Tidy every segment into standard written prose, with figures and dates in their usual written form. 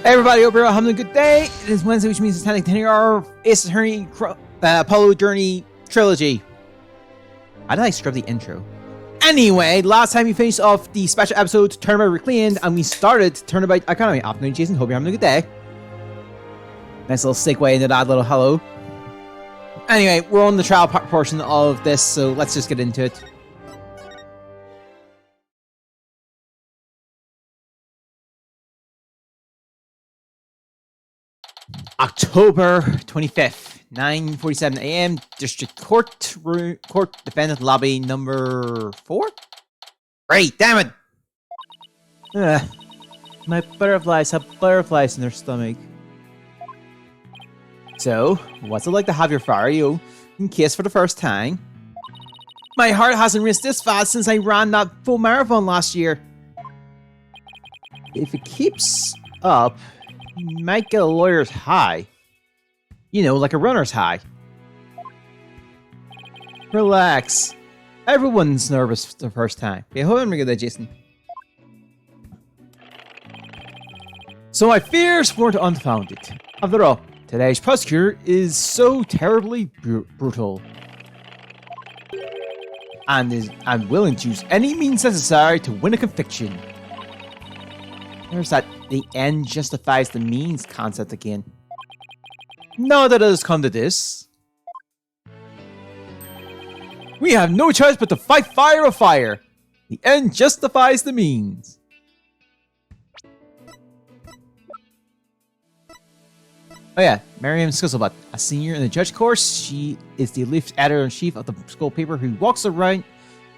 Everybody, hope you're all having a good day. It is Wednesday, which means it's time to continue our Attorney Trilogy. Why did I scrub the intro? Anyway, last time we finished off the special episode Turnabout Reclaimed, and we started Turnabout Economy. Afternoon, Jason. Hope you're having a good day. Nice little segue into that little hello. Anyway, we're on the trial portion of this, so let's just get into it. October 25th, 9:47 a.m. District Court Defendant Lobby number 4? Great, damn it! My butterflies have butterflies in their stomach. So, what's it like to have your fire kiss for the first time? My heart hasn't raced this fast since I ran that full marathon last year. If it keeps up, you might get a lawyer's high. You know, like a runner's high. Relax. Everyone's nervous the first time. Okay, hold on a minute, Jason. So my fears weren't unfounded. After all, today's prosecutor is so terribly brutal. And is unwilling to use any means necessary to win a conviction. There's that the end justifies the means concept again. Now that it has come to this, we have no choice but to fight fire with fire. The end justifies the means. Oh yeah, Miriam Scuzzlebutt, a senior in the judge course. She is the aloof editor-in-chief of the school paper who walks around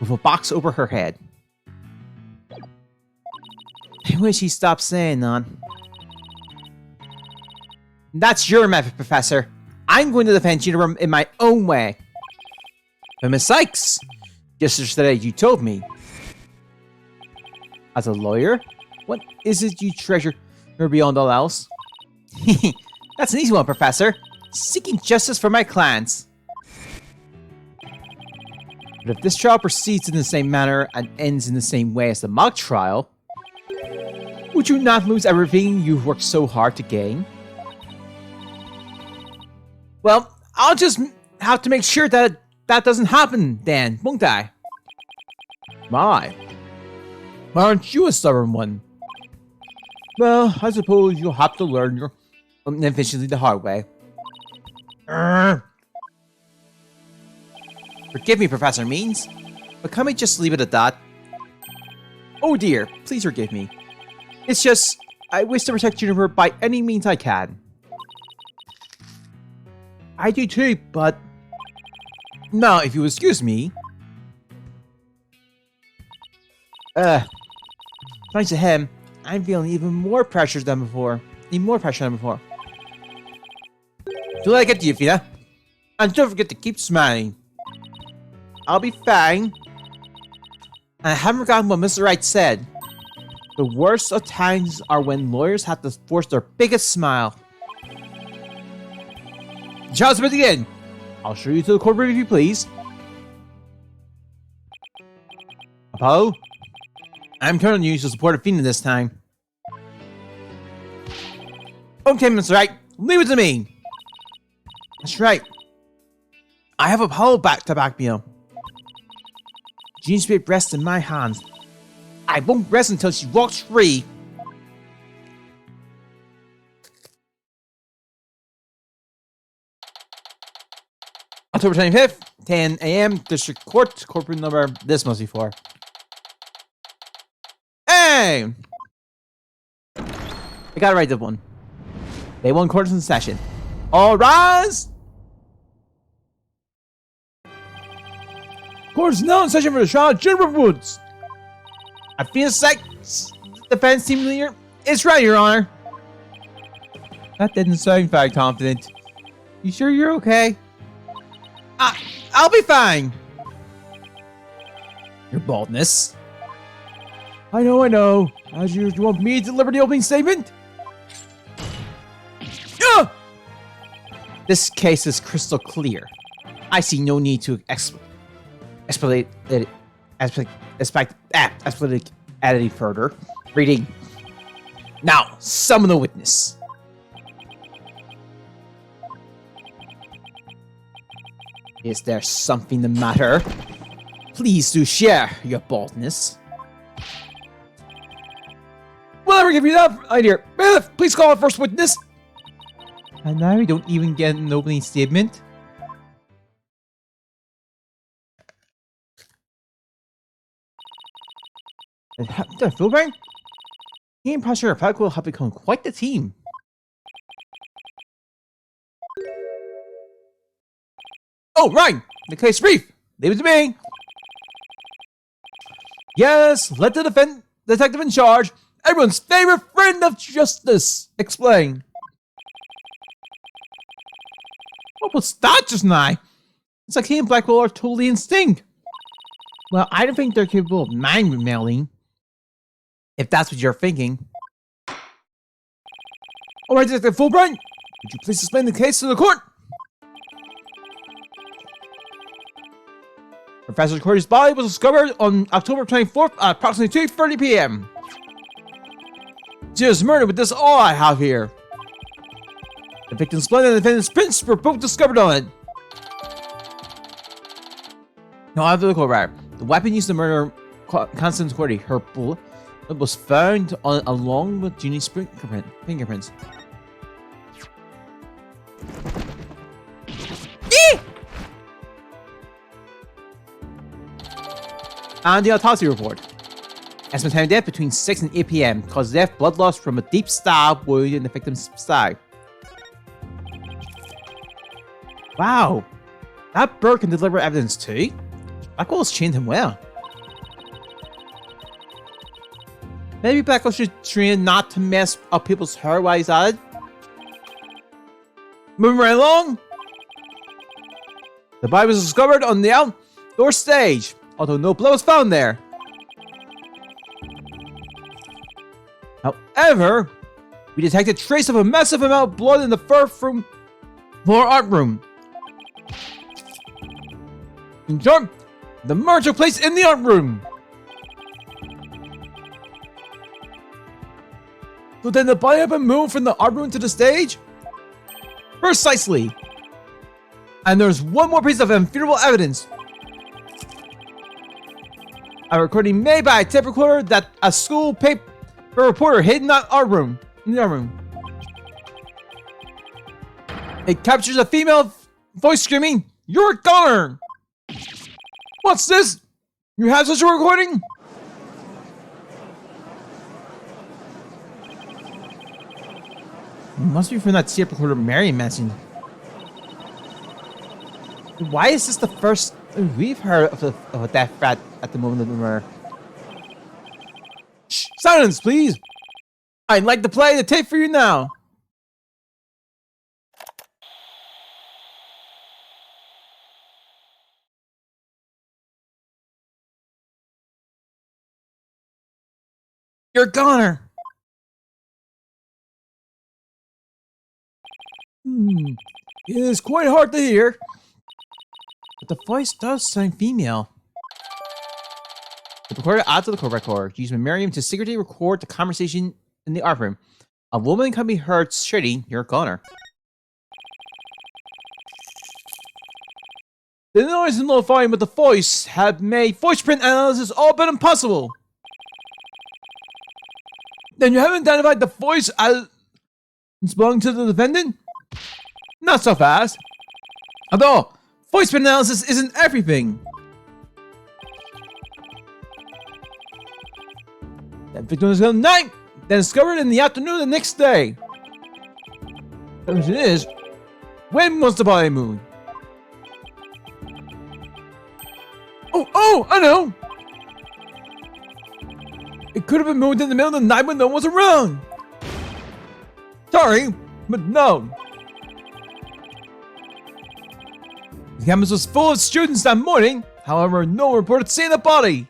with a box over her head. I wish he stopped saying that. That's your method, Professor. I'm going to defend you in my own way. But Miss Sykes, just yesterday you told me. As a lawyer, what is it you treasure beyond all else? That's an easy one, Professor. Seeking justice for my clients. But if this trial proceeds in the same manner and ends in the same way as the mock trial, would you not lose everything you've worked so hard to gain? Well, I'll just have to make sure that that doesn't happen then, won't I? My. Aren't you a stubborn one? Well, I suppose you'll have to learn your inefficiency the hard way. Forgive me, Professor Means, but can we just leave it at that? Oh dear, please forgive me. It's just, I wish to protect Juniper by any means I can. I do too, but... Now, if you excuse me... Thanks to him, I'm feeling even more pressure than before. Even more pressure than before. Do I get to you, Fina? And don't forget to keep smiling. I'll be fine. I haven't forgotten what Mr. Wright said. The worst of times are when lawyers have to force their biggest smile. The trial's about to begin. I'll show you to the courtroom if you please. Apollo? I'm counting on you to support Athena this time. Okay, Mr. Wright, leave it to me. That's right. I have Apollo back to back me up. Jean's spirit rests in my hands. I won't rest until she walks free. October 25th, 10 a.m. District Court, courtroom number. This must be 4. Hey! I gotta write that one. Day 1 court is in session. All rise! Court is now in session for the trial of Jennifer Woods. I feel like defense team leader is right, Your Honor. That didn't sound very confident. You sure you're okay? I'll be fine. Your baldness. I know. As usual, you want me to deliver the opening statement? This case is crystal clear. I see no need to explicate any further. Reading. Now, summon the witness. Is there something the matter? Please do share your boldness. We'll never give you that idea. Bailiff, please call our first witness. And now we don't even get an opening statement. The Philbrank? He and Pastor Pack will have become quite the team. Oh, right! The case brief! Leave it to me! Yes, let the detective in charge, everyone's favorite friend of justice, explain. What was that just now? It's like he and Blackwell are totally in sync. Well, I don't think they're capable of mind melding. If that's what you're thinking. Alright, Detective Fulbright, would you please explain the case to the court? Professor Corey's body was discovered on October 24th at approximately 2:30 p.m. She was murdered with this all I have here. The victim's blood and the defendant's prints were both discovered on it. Now, after the court record, the weapon used to murder Constance Cordy, her bullet, was found on, along with Junie's fingerprints. And the autopsy report. Estimate time of death between 6 and 8 p.m. Cause of death, blood loss from a deep stab wound in the victim's side. Wow. That bird can deliver evidence too? Blackwell's trained him well. Maybe Blackwell should train not to mess up people's hair while he's at it. Moving right along. The body was discovered on the outdoor stage, although no blood was found there. However, we detected trace of a massive amount of blood in the first room floor art room. In short, the murder took place in the art room. So then the body had been moved from the art room to the stage? Precisely. And there's one more piece of irrefutable evidence. A recording made by a tape recorder that a school paper reporter hid in that art room. It captures a female voice screaming, "You're a goner!" What's this? You have such a recording? It must be from that tape recorder Mary mentioned. Why is this the first we've heard of a death threat at the moment of the murder? Shh! Silence, please! I'd like to play the tape for you now. You're a goner! It is quite hard to hear. But the voice does sound female. The recorder adds to the court record, used by Miriam to secretly record the conversation in the art room. A woman can be heard shouting, "You're a goner." The noise and notifying with the voice had made voice print analysis all but impossible. Then you haven't identified the voice as belonging to the defendant? Not so fast. Although, voice print analysis isn't everything. The victim was killed at night, then discovered in the afternoon the next day. The question is, when was the body moved? Oh, I know! It could have been moved in the middle of the night when no one was around. Sorry, but no. The campus was full of students that morning, however, no one reported seeing the body.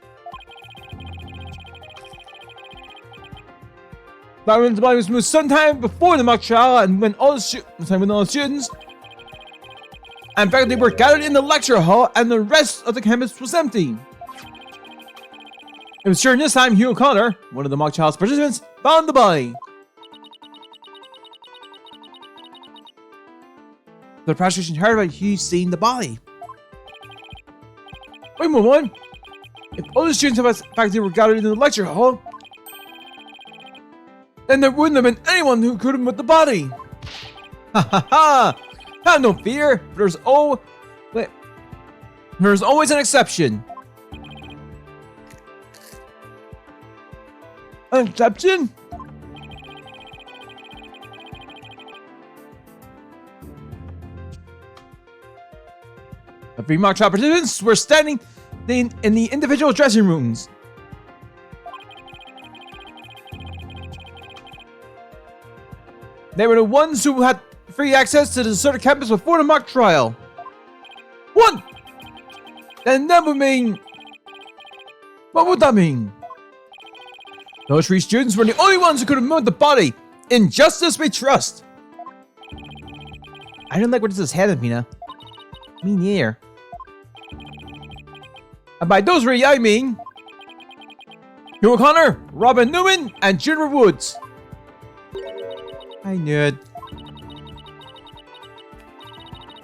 The body was moved sometime before the mock trial and when all the students and faculty were gathered in the lecture hall and the rest of the campus was empty. It was during this time Hugh O'Connor, one of the mock trial's participants, found the body. The prosecution heard about you seeing the body. Wait a moment. If all the students of faculty were gathered in the lecture hall, then there wouldn't have been anyone who could have moved the body. Ha ha ha! Have no fear. There's always an exception. An exception? The three mock trial participants were standing in the individual dressing rooms. They were the ones who had free access to the deserted campus before the mock trial. What? Then that would mean... What would that mean? Those three students were the only ones who could have moved the body. In justice we trust. I don't like where this is headed, Mina. Me neither. And by those three, I mean... Hugh O'Connor, Robin Newman, and Junior Woods. I knew it.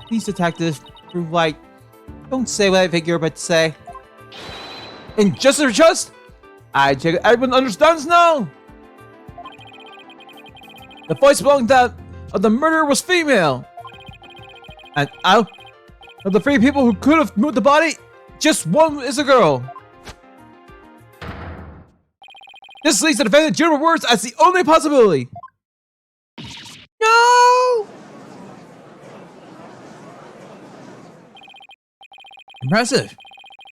Please, detective, prove like... Don't say what I think you're about to say. In justice we trust? I check it. Everyone understands now. The voice belonging to of the murderer was female. And out of the three people who could have moved the body, just one is a girl. This leaves the defendant Junior Words as the only possibility. No! Impressive.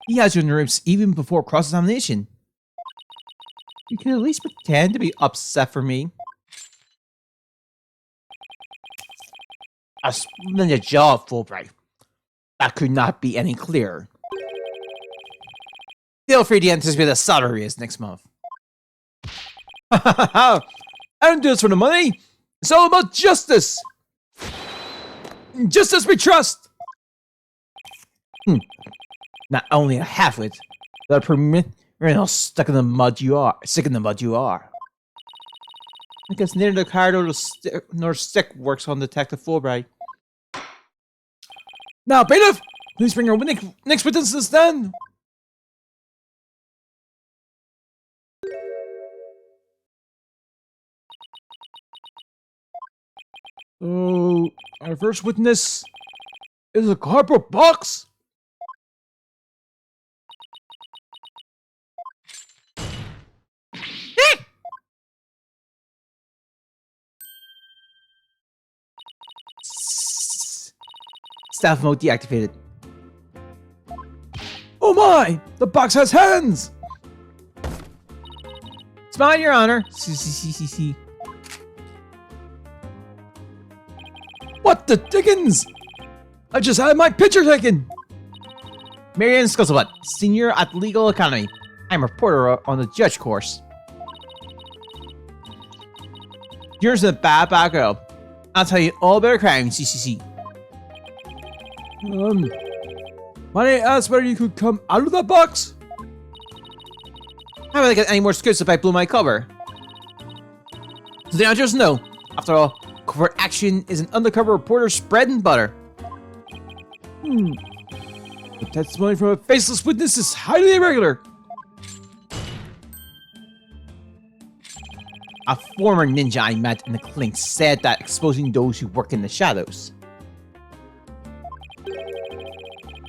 He has your nerves even before cross-examination. You can at least pretend to be upset for me. A splendid job, Fulbright. That could not be any clearer. Feel free to anticipate the salary is next month. I don't do this for the money. It's all about justice. Justice we trust. Not only a half-wit, but a permit. You're not stuck in the mud you are. Sick in the mud you are. I guess neither the card nor stick works on Detective Fulbright. Now, bailiff, please bring your next witness to the stand. So, our first witness is a cardboard box. Staff mode deactivated. Oh my! The box has hands! Smile, Your Honor. See. What the dickens? I just had my picture taken! Marianne Scuzzlebutt, Senior at Legal Academy. I'm a reporter on the judge course. You're a bad girl. I'll tell you all about her crime, CCC. Might I ask whether you could come out of that box? How will I get any more scoops if I blew my cover? So the answer is no. After all, covert action is an undercover reporter's bread and butter. The testimony from a faceless witness is highly irregular. A former ninja I met in the clink said that exposing those who work in the shadows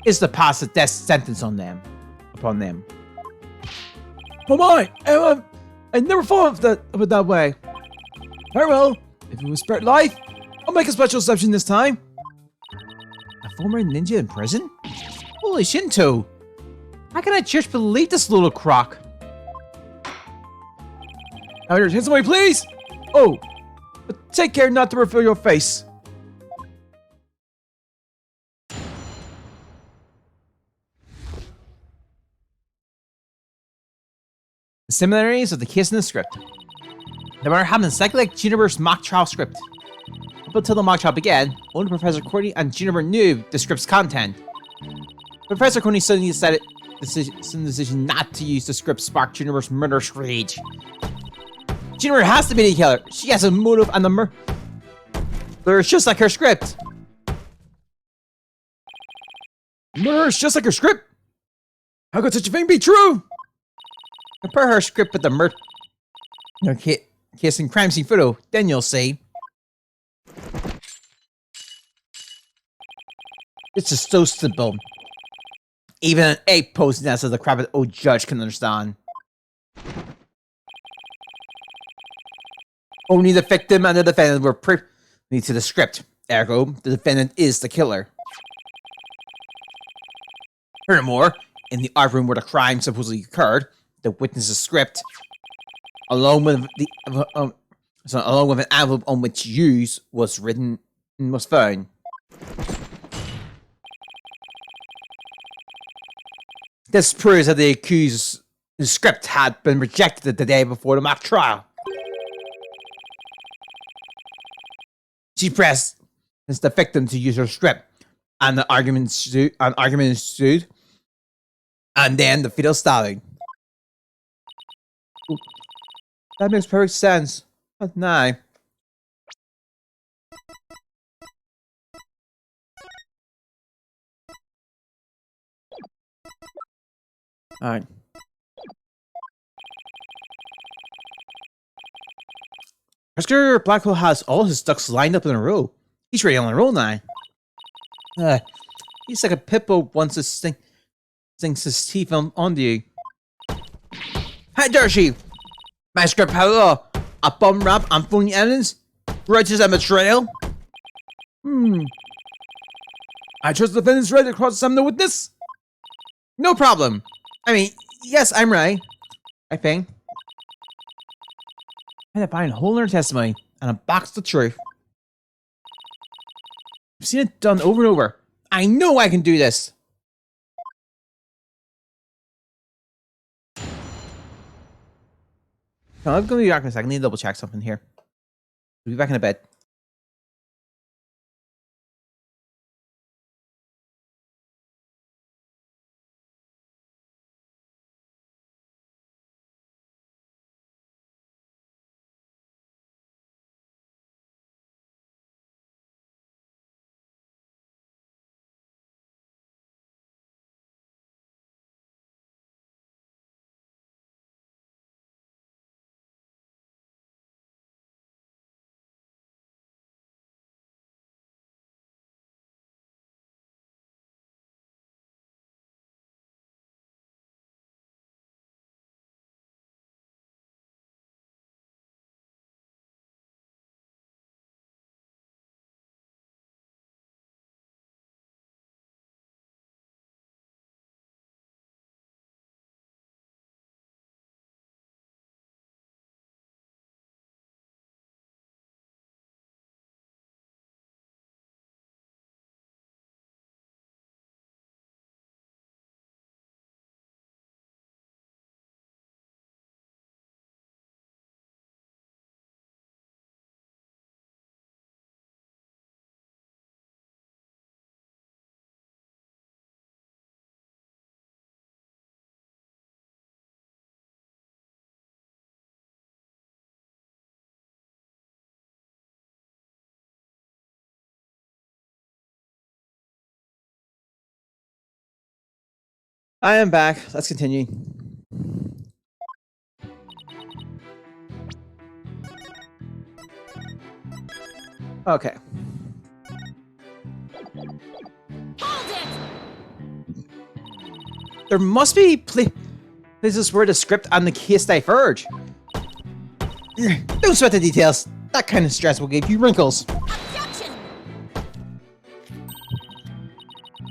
is to pass a death sentence on them, upon them. Oh my! I never thought of it that way. Very well. If it was spread life, I'll make a special exception this time. A former ninja in prison? Holy Shinto! How can a church believe this little crock? Now, your hands away, please! Oh, but take care not to reveal your face. The similarities of the case in the script. The matter happened exactly like Juniper's mock trial script. Up until the mock trial began, only Professor Courtney and Juniper knew the script's content. Professor Courtney suddenly decided the decision not to use the script sparked Juniper's murderous rage. Juniper has to be the killer. She has a motive and the murder is just like her script. Murder is just like her script. How could such a thing be true? Compare her script with the murder case and crime scene photo, then you'll see. It's just so simple. Even an egg posting that says the crap old judge can understand. Only the victim and the defendant were privy to the script. Ergo, the defendant is the killer. Furthermore, in the art room where the crime supposedly occurred, the witness's script, along with an envelope on which "use" was written, was found. This proves that the accused's script had been rejected the day before the mock trial. She pressed the victim to use her script, and the argument ensued, and then the fatal stabbing. That makes perfect sense. But nah. Alright. Oscar Blackwell has all his ducks lined up in a row. He's ready on a roll now. He's like a pit bull once it sinks his teeth onto you. Hey, Darcy! My script how a bum rap and phony evidence? Grudges and betrayal? I trust the defendant's right to cross-examine the witness? No problem. I mean, yes, I'm right. I think. I had to find a whole other testimony and a box the truth. I've seen it done over and over. I know I can do this. I'm going to be back in a second. I need to double check something here. We'll be back in a bit. I am back. Let's continue. Okay. There must be places where the script and the case diverge. Don't sweat the details. That kind of stress will give you wrinkles. Objection!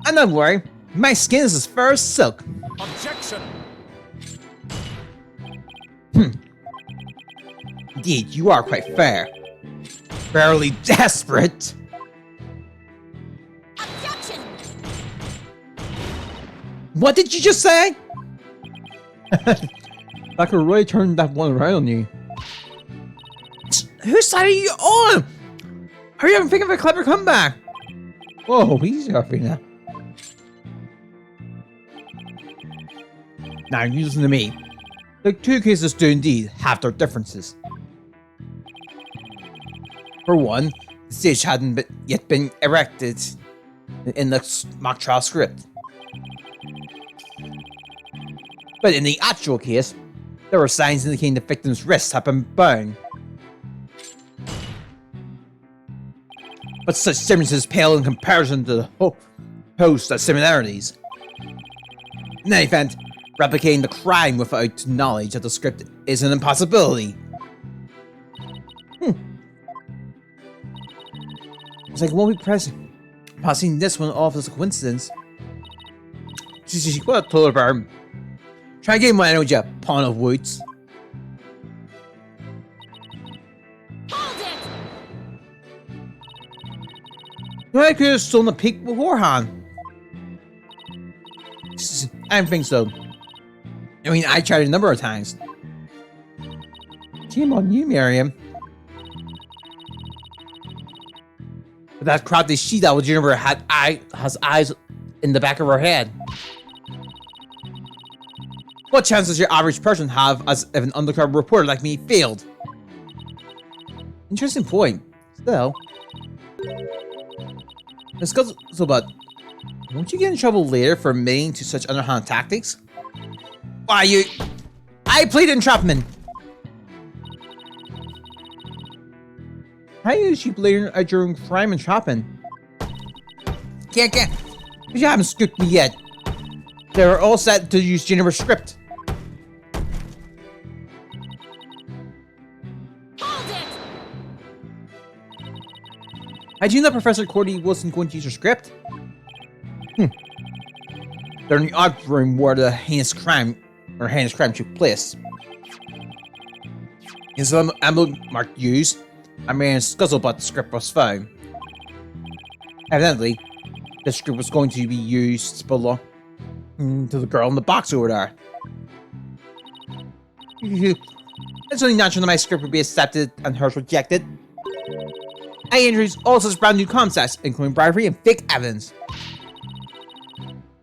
And don't worry, my skin is as fair as silk. Objection! Indeed, you are quite fair. Barely desperate. Objection! What did you just say? That could really turn that one around on you. Whose side are you on? Hurry up and think of a clever comeback. Whoa, easy off me now. Now you listen to me. The two cases do indeed have their differences. For one, the stage hadn't yet been erected in the mock trial script. But in the actual case, there were signs indicating the victim's wrists had been burned. But such differences pale in comparison to the host of similarities. In any event, replicating the crime without knowledge of the script is an impossibility. It's like, won't be passing this one off as a coincidence. What a total burn. Try and get my energy, pawn of woods. Hold it! No, I could have stolen a peek beforehand. I don't think so. I mean, I tried a number of times. Shame on you, Miriam. But that crafty she-devil Juniper has eyes in the back of her head. What chance does your average person have as if an undercover reporter like me failed? Interesting point. Still. So, but won't you get in trouble later for admitting to such underhand tactics? Why, I plead entrapment! How is you bleeding during crime entrapment? Can't. You haven't scooped me yet. They were all set to use Jennifer's script. Hold it! Had you know Professor Cordy wasn't going to use her script? They're in the art room where the heinous crime took place. In some emblem mark used, a man's scuzzlebutt script was found. Evidently, the script was going to be used to belong to the girl in the box over there. It's only natural that my script would be accepted and hers rejected. I introduced all sorts of brand new concepts, including bribery and fake evidence.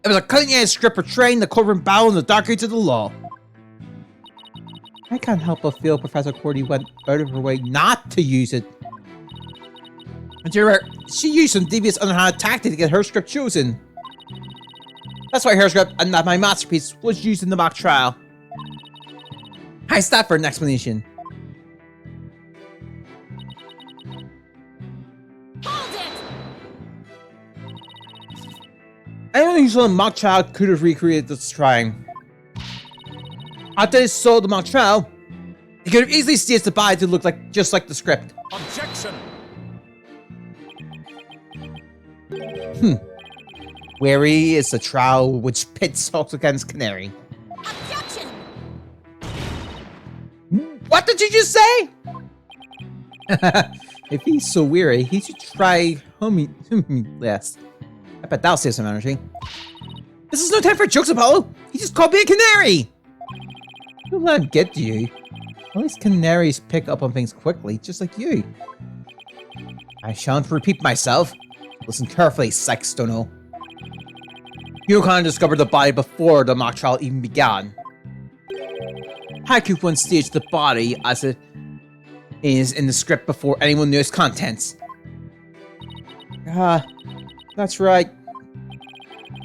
It was a cutting-edge script portraying the courtroom battle in the dark age of the law. I can't help but feel Professor Cordy went out of her way not to use it. She used some devious underhand tactic to get her script chosen. That's why her script and not my masterpiece was used in the mock trial. I stopped for an explanation. Hold it! Anyone who saw the mock trial could have recreated this crime. After they saw the mock trial, he could have easily staged the body to look like just like the script. Objection! Wary is the trial which pits Hawks against Canary. Objection! What did you just say? If he's so weary, he should try homing last. I bet that'll save some energy. This is no time for jokes, Apollo! He just called me a canary! Don't let him get to you. At least canaries pick up on things quickly, just like you. I shan't repeat myself. Listen carefully, Sextono. Yukon discovered the body before the mock trial even began. Haiku once staged the body as it is in the script before anyone knew its contents. That's right.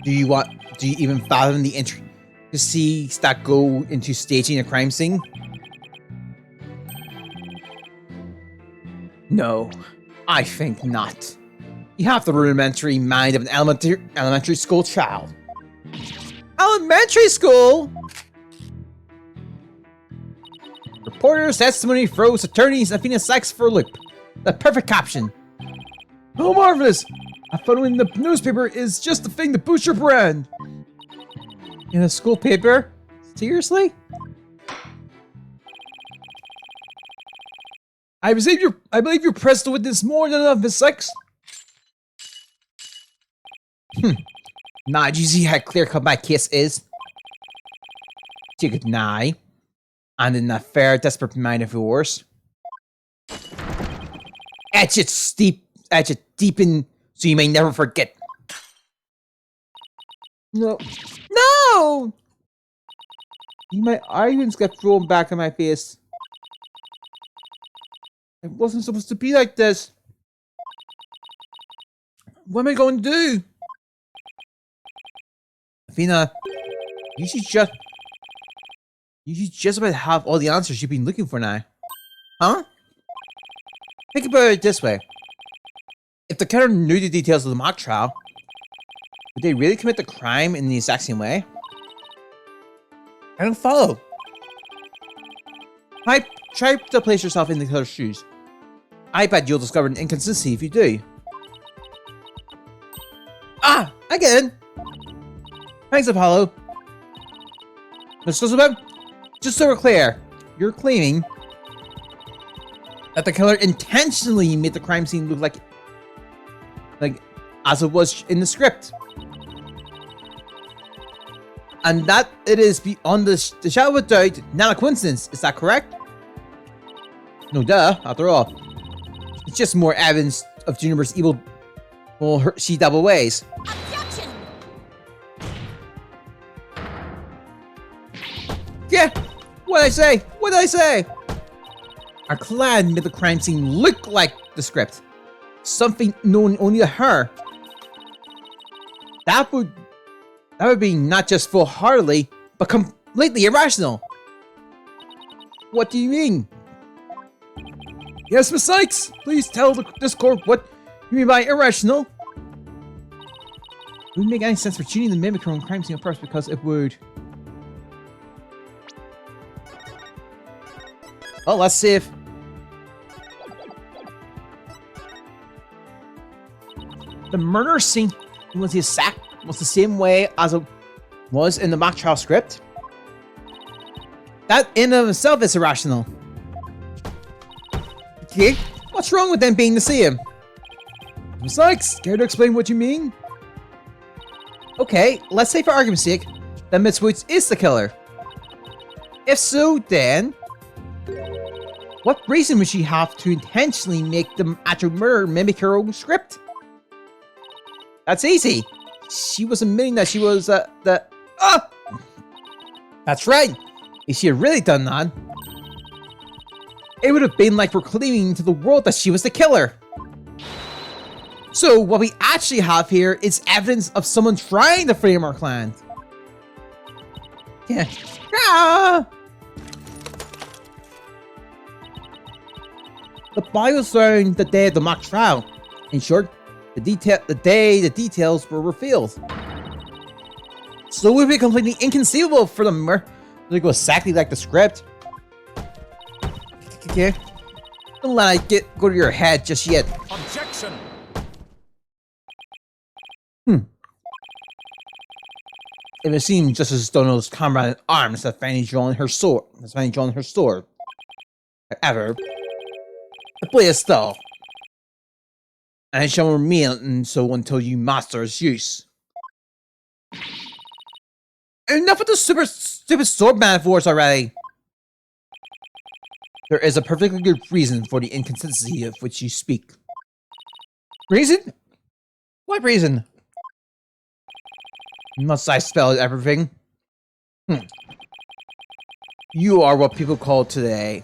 Do you even fathom the intricacies that go into staging a crime scene? No, I think not. You have the rudimentary mind of an elementary school child. Elementary school? Reporter's testimony throws attorneys Athena Sykes for a loop. The perfect caption. Oh, marvelous! A photo in the newspaper is just the thing to boost your brand. In a school paper? Seriously? I believe you're pressed to witness more than enough, Miss Sykes. Nah, do you see how clear-cut my case is? You could deny. And in that fair, desperate mind of yours. Etch it deep in so you may never forget. No. No! My arguments get thrown back in my face. It wasn't supposed to be like this. What am I going to do? Athena, you should just... You just about have all the answers you've been looking for now. Huh? Think about it this way. If the killer knew the details of the mock trial, would they really commit the crime in the exact same way? I don't follow. Try to place yourself in the killer's shoes. I bet you'll discover an inconsistency if you do. Ah! I get it! Thanks, Apollo. Miss Elizabeth, just so we're clear, you're claiming that the killer intentionally made the crime scene look like as it was in the script. And that it is beyond the shadow of a doubt, not a coincidence. Is that correct? No duh, after all. It's just more evidence of Juniper's evil, well, she double ways. Objection! Yeah, what did I say? What did I say? Our clan made the crime scene look like the script. Something known only to her. That would be not just full-heartedly, but completely irrational. What do you mean? Yes, Miss Sykes, please tell this court what you mean by irrational. It wouldn't make any sense for cheating the mimic her own crime scene first because it would. Well, let's see if the murder scene was the same way as it was in the mock trial script. That in and of itself is irrational. Okay, what's wrong with them being the same? Miss Sykes, care to explain what you mean? Okay, let's say for argument's sake that Miss Woods is the killer. If so, then what reason would she have to intentionally make the actual murder mimic her own script? That's easy. She was admitting that she was That's right. If she had really done that, it would have been like proclaiming to the world that she was the killer. So what we actually have here is evidence of someone trying to frame our clan. Yeah. Ah! The body was found the day of the mock trial. In short, the day the details were revealed. So it would be completely inconceivable for the murder to go exactly like the script. Okay. Don't let it go to your head just yet. Objection! It would seem just as Donald's comrade in arms that Fanny drawn her sword. However, the blade is still, and it shall remain so until you master its use. Enough with the stupid sword metaphors already. There is a perfectly good reason for the inconsistency of which you speak. Reason? What reason? Must I spell everything? You are what people call today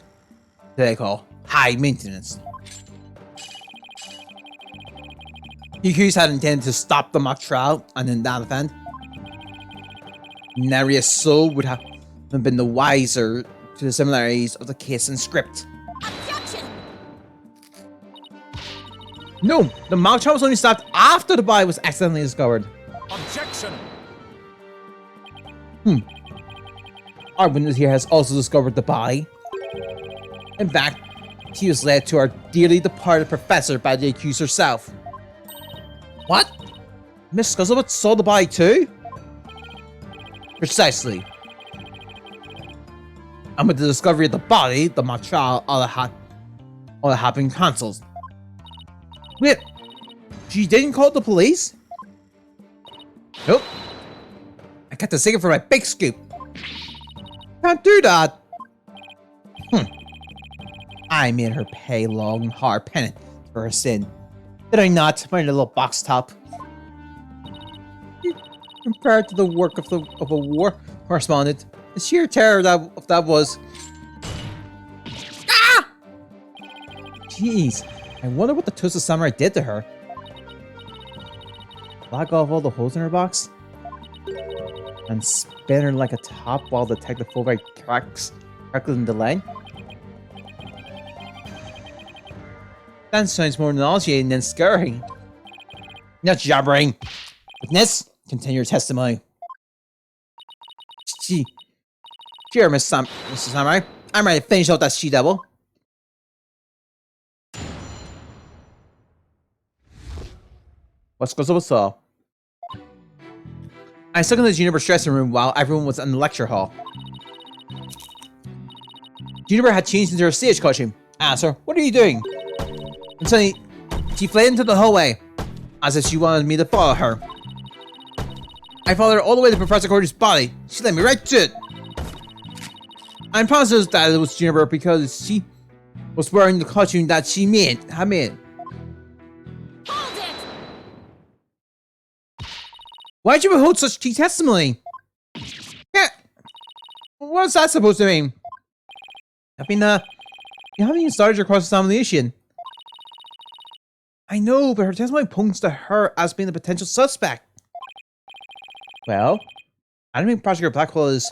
call high maintenance. The accused had intended to stop the mock trial, and in that event, nary a soul would have been the wiser to the similarities of the case and script. Objection! No, the mock trial was only stopped after the body was accidentally discovered. Objection! Our witness here has also discovered the body. In fact, he was led to our dearly departed professor by the accused herself. What? Miss Scuzzlebutt saw the body too? Precisely. And with the discovery of the body, the mock trial all that had been cancelled. Wait, she didn't call the police? Nope. I got to sing it for my big scoop. Can't do that. I made her pay long, hard penance for her sin. Did I not, my little box top? Compared to the work of a war correspondent, the sheer terror that was. Ah! Jeez, I wonder what the Twisted Samurai did to her. Block off all the holes in her box? and spin her like a top while the detective fullback crackling the line? That sounds more nauseating than scary. Not jabbering. Witness, continue your testimony. Sure, Mr. Samurai. I'm ready to finish out that she-devil. What's up? I stuck in the Juniper's dressing room while everyone was in the lecture hall. Juniper had changed into her stage costume. I asked her, "What are you doing?" And suddenly, she fled into the hallway, as if she wanted me to follow her. I followed her all the way to Professor Cordy's body. She led me right to it. I'm positive that it was Juniper because she was wearing the costume that she had made. Hold it! Why'd you withhold such key testimony? Yeah. What's that supposed to mean? I mean, you haven't even started your cross-examination. I know, but her testimony points to her as being a potential suspect. Well, I don't think Prosecutor Blackwell is...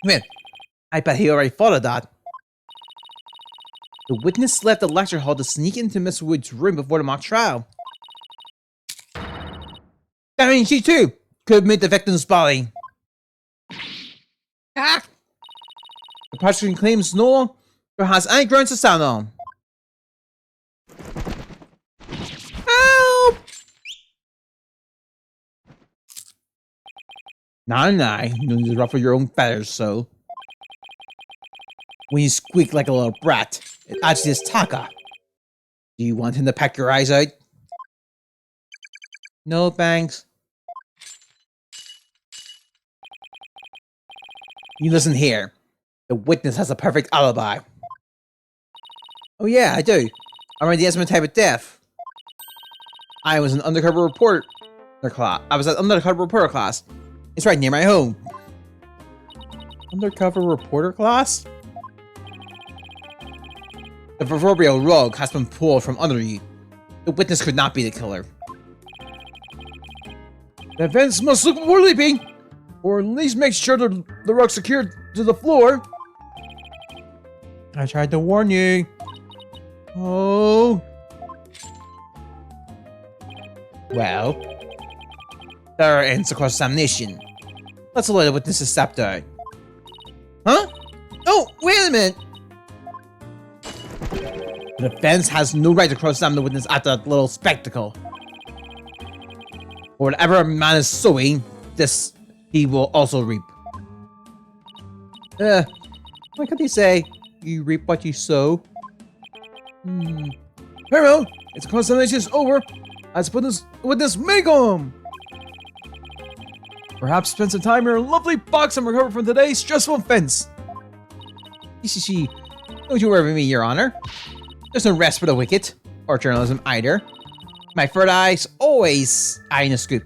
Man, I bet he already thought of that. The witness left the lecture hall to sneak into Miss Wood's room before the mock trial. That means she too could meet the victim's body. Ah! The prosecution claims no longer has any grounds to stand on. Help! Nah, you don't need to ruffle your own feathers, so. When you squeak like a little brat, it actually is Taka. Do you want him to peck your eyes out? No, thanks. You listen here. The witness has a perfect alibi. Oh yeah, I do. I'm ready to estimate type of death. I was an undercover reporter class. I was an undercover reporter class. It's right near my home. Undercover reporter class? The proverbial rug has been pulled from under you. The witness could not be the killer. The vents must look more leaping, or at least make sure the rug's secured to the floor. I tried to warn you. Oh. Well, there ends the cross-examination. Let's allow the witness to step down. Huh? Oh, wait a minute! The defense has no right to cross-examine the witness at that little spectacle. For whatever a man is sowing, this he will also reap. Why can't they say, you reap what you sow? Very well, its cross-examination is over. Let's put this witness may go home. Perhaps spend some time in your lovely box and recover from today's stressful offense. Don't you worry about me, Your Honor. There's no rest for the wicked, or journalism either. My third eye's always eyeing a scoop.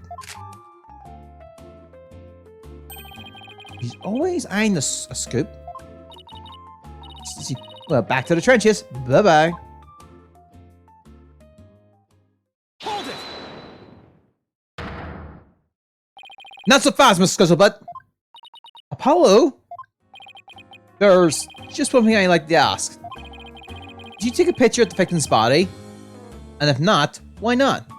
He's always eyeing a scoop? Well, back to the trenches. Bye-bye. Hold it! Not so fast, Miss Scuzzlebutt. Apollo? There's just one thing I'd like to ask. Did you take a picture of the victim's body? And if not, why not?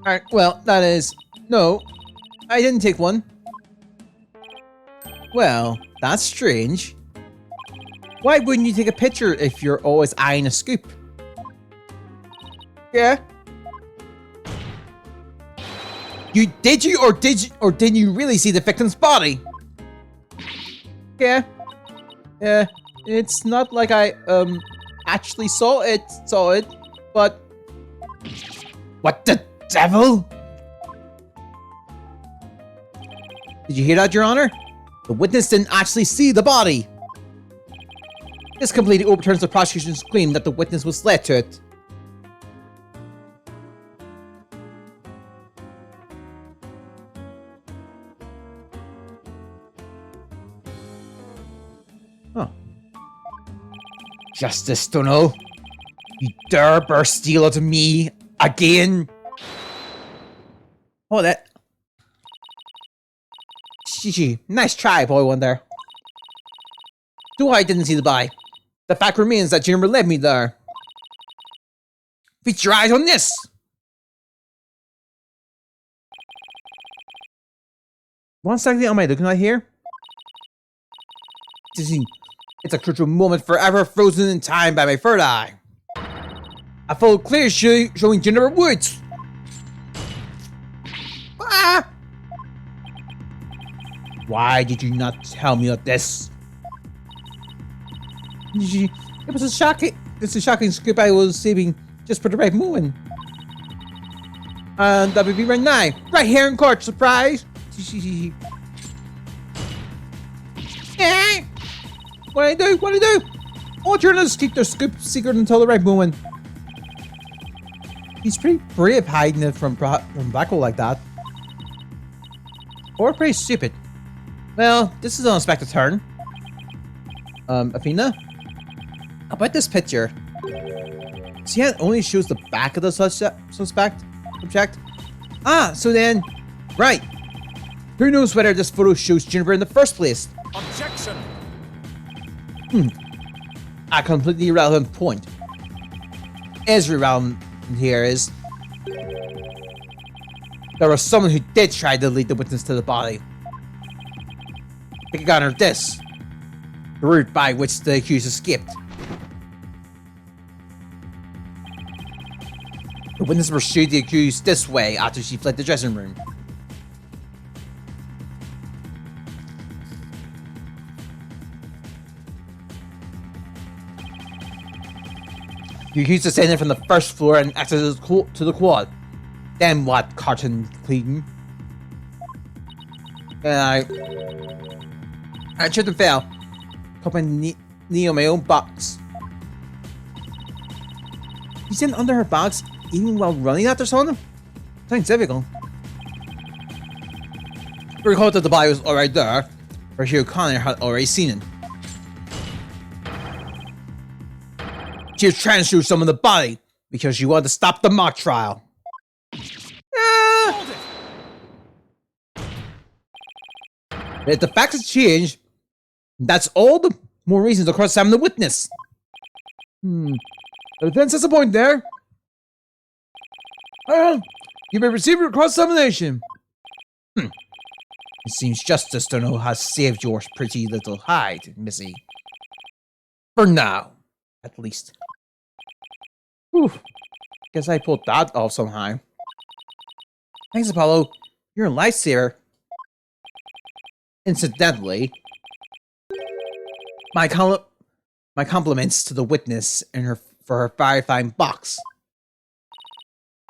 Alright, well, that is... No, I didn't take one. Well, that's strange. Why wouldn't you take a picture if you're always eyeing a scoop? Yeah? Did you or didn't you really see the victim's body? Yeah. Yeah. It's not like I actually saw it, but what the devil? Did you hear that, Your Honor? The witness didn't actually see the body. This completely overturns the prosecution's claim that the witness was led to it. Huh. Justice Dunno. You dare burst steel out of me again? Oh, that. Gee, nice try, boy wonder. Though I didn't see the body, the fact remains that Juniper led me there. Feast your eyes on this! What exactly am I looking at here? It's a crucial moment forever frozen in time by my third eye. A full clear showing Juniper Woods. Ah! Why did you not tell me of this? It was a shocking. It's a shocking scoop I was saving just for the right moment. And that would be right now, right here in court. Surprise! What do I do? What do I do? All journalists keep their scoop secret until the right moment. He's pretty brave hiding it from Blackwell like that. Or pretty stupid. Well, this is an unexpected turn. Athena? About this picture. See how it only shows the back of the suspect object? Ah, so then, right. Who knows whether this photo shows Juniper in the first place? Objection! A completely irrelevant point. Is relevant here is there was someone who did try to lead the witness to the body. Take account of this. The route by which the accused escaped. The witness pursued the accused this way after she fled the dressing room. The accused descended from the first floor and accessed to the quad. Then what, Carton Cleaton? And I tripped and fell. Caught my knee on my own box. You sitting under her box even while running after someone? Sounds difficult. Recall that the body was already there, or Hugh O'Connor had already seen it. She was trying to shoot someone the body because she wanted to stop the mock trial. But if the facts have changed, that's all the more reason to cross-examine the witness. The defense has a point there. You may receive your cross-examination. It seems justice to know has saved your pretty little hide, Missy. For now, at least. Whew. Guess I pulled that off somehow. Thanks, Apollo. You're a lifesaver. Incidentally, my compliments to the witness for her very fine box.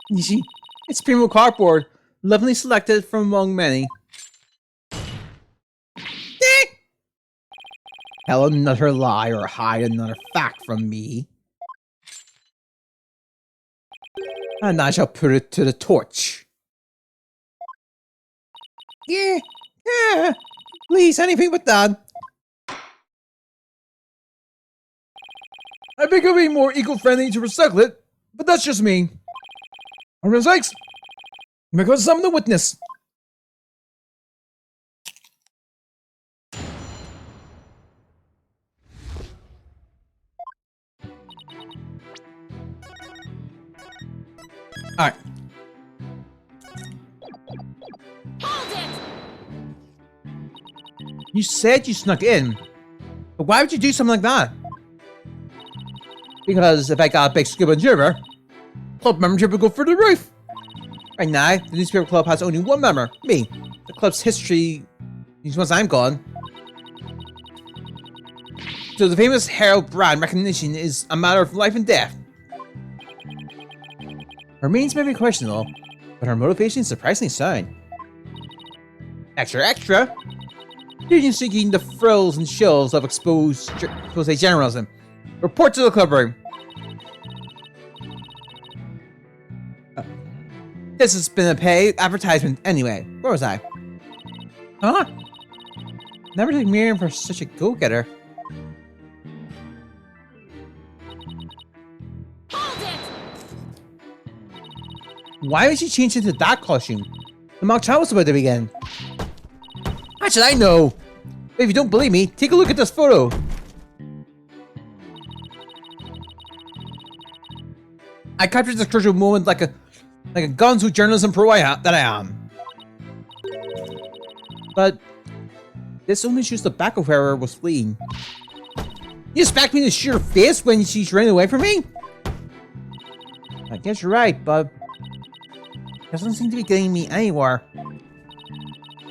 You see, it's primo cardboard, lovingly selected from among many. Tell another lie or hide another fact from me, and I shall put it to the torch. Yeah, please, anything but that. I think I'll be more eco-friendly to recycle it, but that's just me. For God's sakes, because I'm the witness. Alright. Hold it! You said you snuck in, but why would you do something like that? Because if I got a big scoop on Juniper, club membership would go through the roof. Right now, the newspaper club has only one member, me. The club's history is once I'm gone. So the famous Harold Brand recognition is a matter of life and death. Her means may be questionable, but her motivation is surprisingly sound. Extra, extra! Students seeking the thrills and chills of expose journalism. Report to the club room. This has been a paid advertisement anyway. Where was I? Huh? Never took Miriam for such a go-getter. Hold it! Why did she change into that costume? The mock trial was about to begin. How should I know? If you don't believe me, take a look at this photo. I captured this crucial moment like a gonzo journalism pro that I am. But this only shows the back of where I was fleeing. You expect me to shoot her face when she's running away from me? I guess you're right, but it doesn't seem to be getting me anywhere.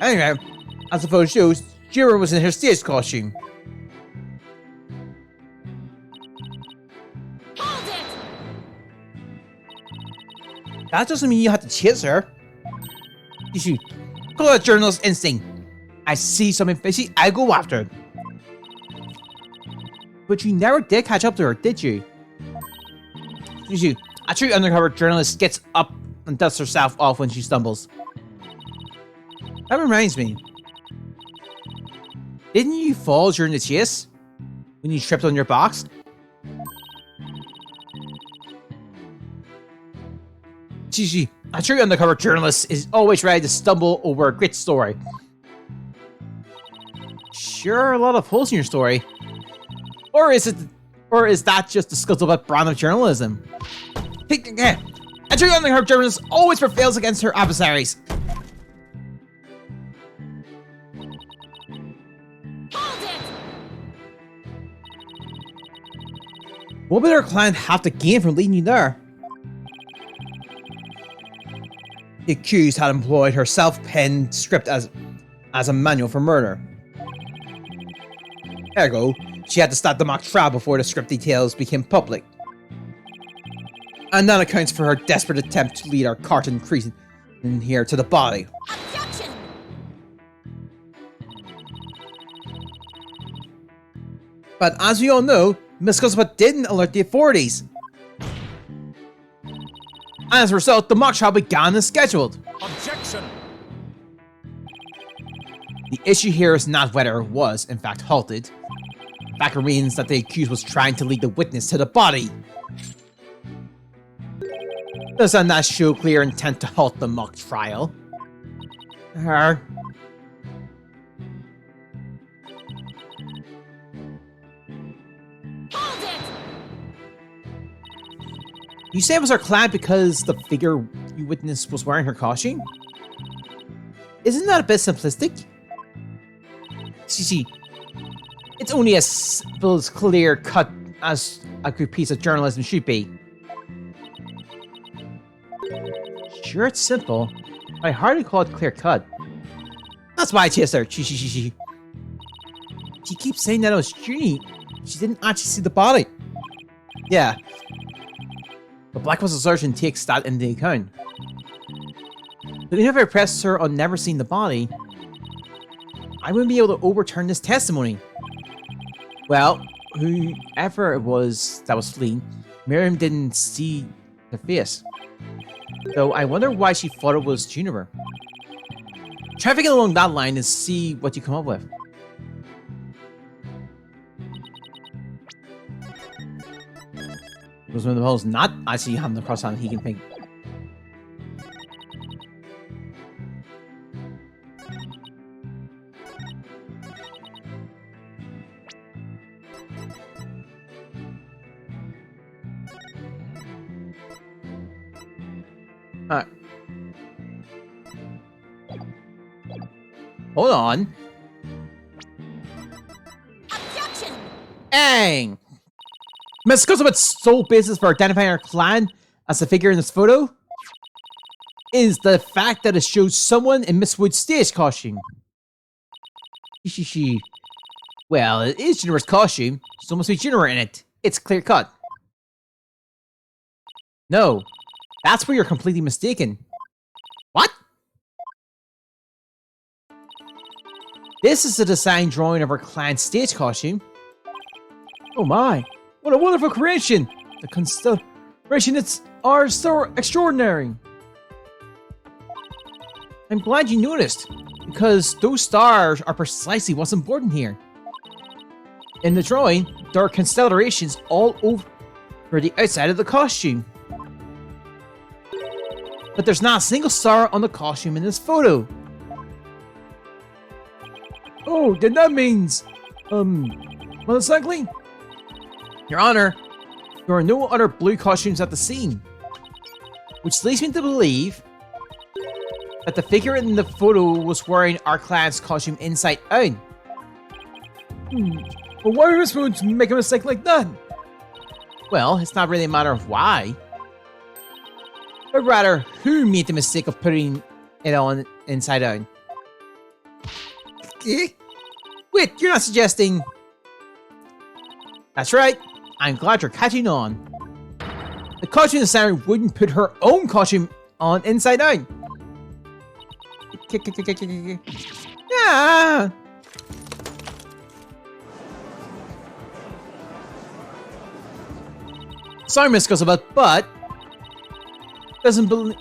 Anyway, as the photo shows, Jira was in her stage costume. Hold it! That doesn't mean you have to chase her. You should call that journalist instinct. I see something fishy, I go after it. But you never did catch up to her, did you? You, a true undercover journalist gets up and dusts herself off when she stumbles. That reminds me. Didn't you fall during the chase? When you tripped on your box? Gigi, a true undercover journalist is always ready to stumble over a great story. Sure, a lot of holes in your story. Or is that just the scuttlebutt brand of journalism? A true undercover journalist always prevails against her adversaries. Hold it! What would our client have to gain from leading you there? The accused had employed her self-penned script as a manual for murder. Ergo, she had to start the mock trial before the script details became public. And that accounts for her desperate attempt to lead our carton cretin in here to the body. Objection! But as we all know, Miss Cuthbert didn't alert the authorities. As a result, the mock trial began as scheduled. Objection! The issue here is not whether it was, in fact, halted. The fact remains that the accused was trying to lead the witness to the body. Does that not show clear intent to halt the mock trial? Hold it! You say it was her client because the figure you witnessed was wearing her costume? Isn't that a bit simplistic? See, it's only as simple as clear cut as a good piece of journalism should be. Sure, it's simple, but I hardly call it clear cut. That's why I chased her. She keeps saying that it was Junie. She didn't actually see the body. Yeah. The Blacklist assertion takes that into account. But even if I press her on never seeing the body, I wouldn't be able to overturn this testimony. Well, whoever it was that was fleeing, Miriam didn't see the face. Though I wonder why she thought it was Juniper. Try thinking along that line and see what you come up with. Because when the hole's not actually having the cross on, he can think. Alright. Hold on. Objection! Dang! Miss Cuthbert's sole basis for identifying her clan as the figure in this photo is the fact that it shows someone in Miss Wood's stage costume. Well, it is Juniper's costume, so must be Juniper in it. It's clear cut. No, that's where you're completely mistaken. What? This is a design drawing of her clan's stage costume. Oh my, what a wonderful creation! The constellations are so extraordinary. I'm glad you noticed, because those stars are precisely what's important here. In the drawing, there are constellations all over the outside of the costume. But there's not a single star on the costume in this photo. Oh, then that means, motorcycling? Your Honor, there are no other blue costumes at the scene. Which leads me to believe that the figure in the photo was wearing our clan's costume inside out. But why are we supposed to make a mistake like that? Well, it's not really a matter of why, but rather who made the mistake of putting it on inside out. Wait, you're not suggesting... That's right, I'm glad you're catching on. The costume designer wouldn't put her own costume on inside out. Yeah. Sorry, Miss Guzzlebutt, but doesn't believe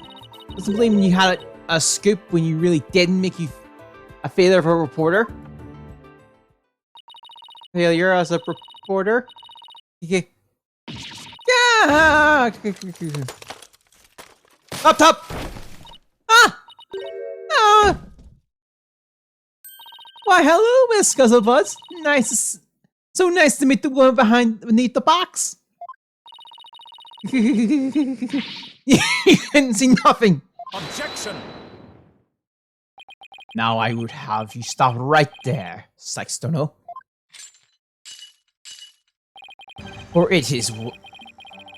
you had a scoop when you really didn't make you a failure of a reporter. Failure as a reporter. Okay. Yeah. Up top. Ah. Ah. Why, hello, Miss Guzzlebutt. So nice to meet the woman beneath the box. You couldn't see nothing. Objection! Now I would have you stop right there, Sextono. For it is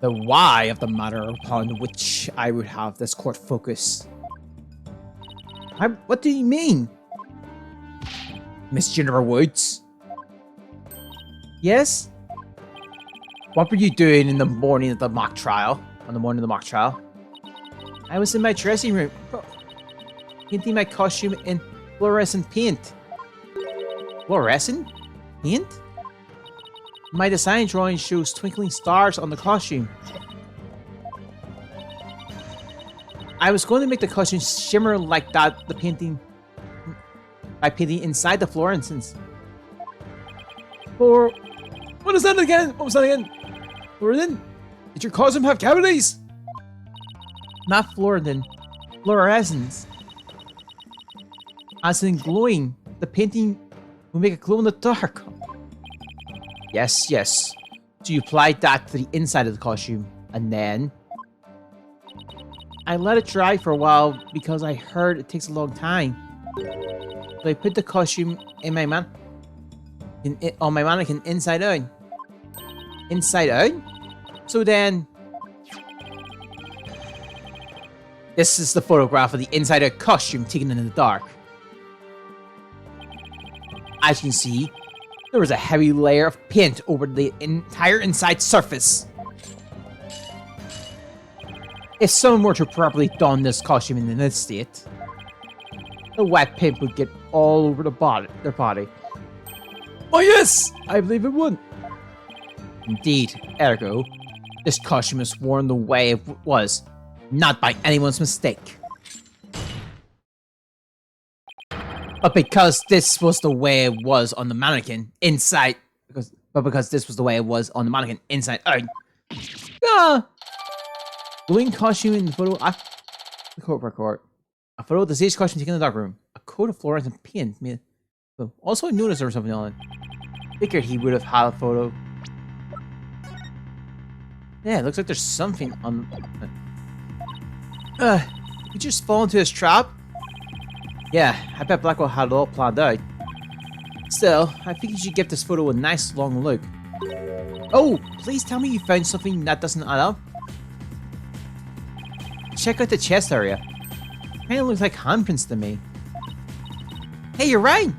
the why of the matter upon which I would have this court focus. What do you mean? Miss Jennifer Woods? Yes? What were you doing in the morning of the mock trial? On the morning of the mock trial? I was in my dressing room, painting my costume in fluorescent paint. Fluorescent paint? My design drawing shows twinkling stars on the costume. I was going to make the costume shimmer like that, by painting inside the fluorescence. Or what is that again? What was that again? Fluorescent? Did your costume have cavities? Not fluorescent. Fluorescence. As in glowing, the painting will make it glow in the dark. Yes, yes. So you applied that to the inside of the costume, and then I let it dry for a while because I heard it takes a long time. So I put the costume in my on my mannequin inside out. Inside out? So then, this is the photograph of the inside out costume taken in the dark. As you can see, there was a heavy layer of paint over the entire inside surface. If someone were to properly don this costume in this state, the wet paint would get all over their body. Oh yes, I believe it would. Indeed, ergo, this costume is worn the way it was, not by anyone's mistake. But because this was the way it was on the mannequin inside, because this was the way it was on the mannequin inside out. Glowing costume in the photo. The court record. A photo of the stage costume taken in the dark room. A coat of fluorescent paint. Also, I noticed there was something on it. Figured he would have had a photo. Yeah, it looks like there's something on. You just fall into his trap. Yeah, I bet Blackwell had it all planned out. Still, I think you should give this photo a nice long look. Oh, please tell me you found something that doesn't add up. Check out the chest area. Kinda looks like handprints to me. Hey, you're right!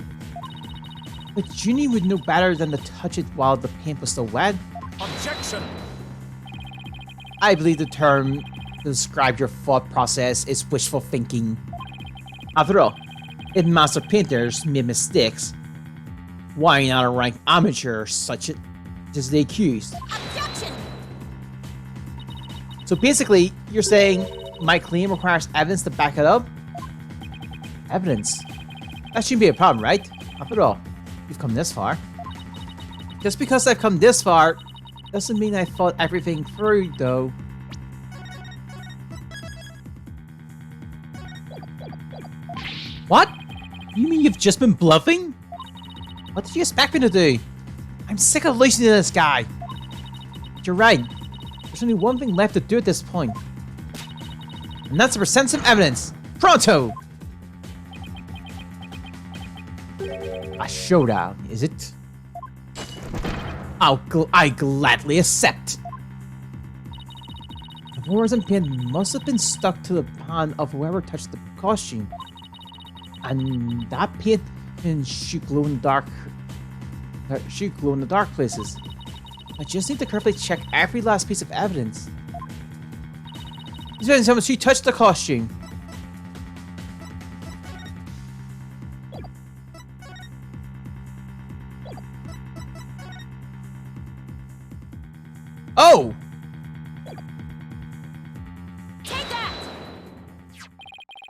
But Junie would know better than to touch it while the paint was still wet. Objection! I believe the term to describe your thought process is wishful thinking. After all, if master painters made mistakes, why not rank amateurs such as the accused? Objection! So basically, you're saying my claim requires evidence to back it up? Evidence? That shouldn't be a problem, right? After all, you've come this far. Just because I've come this far, doesn't mean I thought everything through, though. What? You mean you've just been bluffing? What did you expect me to do? I'm sick of listening to this guy. But you're right. There's only one thing left to do at this point. And that's to present some evidence. Pronto! A showdown, is it? I gladly accept. The fluorescent paint must have been stuck to the pan of whoever touched the costume. And that paint can shoot glow in the dark places. I just need to carefully check every last piece of evidence. Depends how much she touched the costume. Oh! Take that!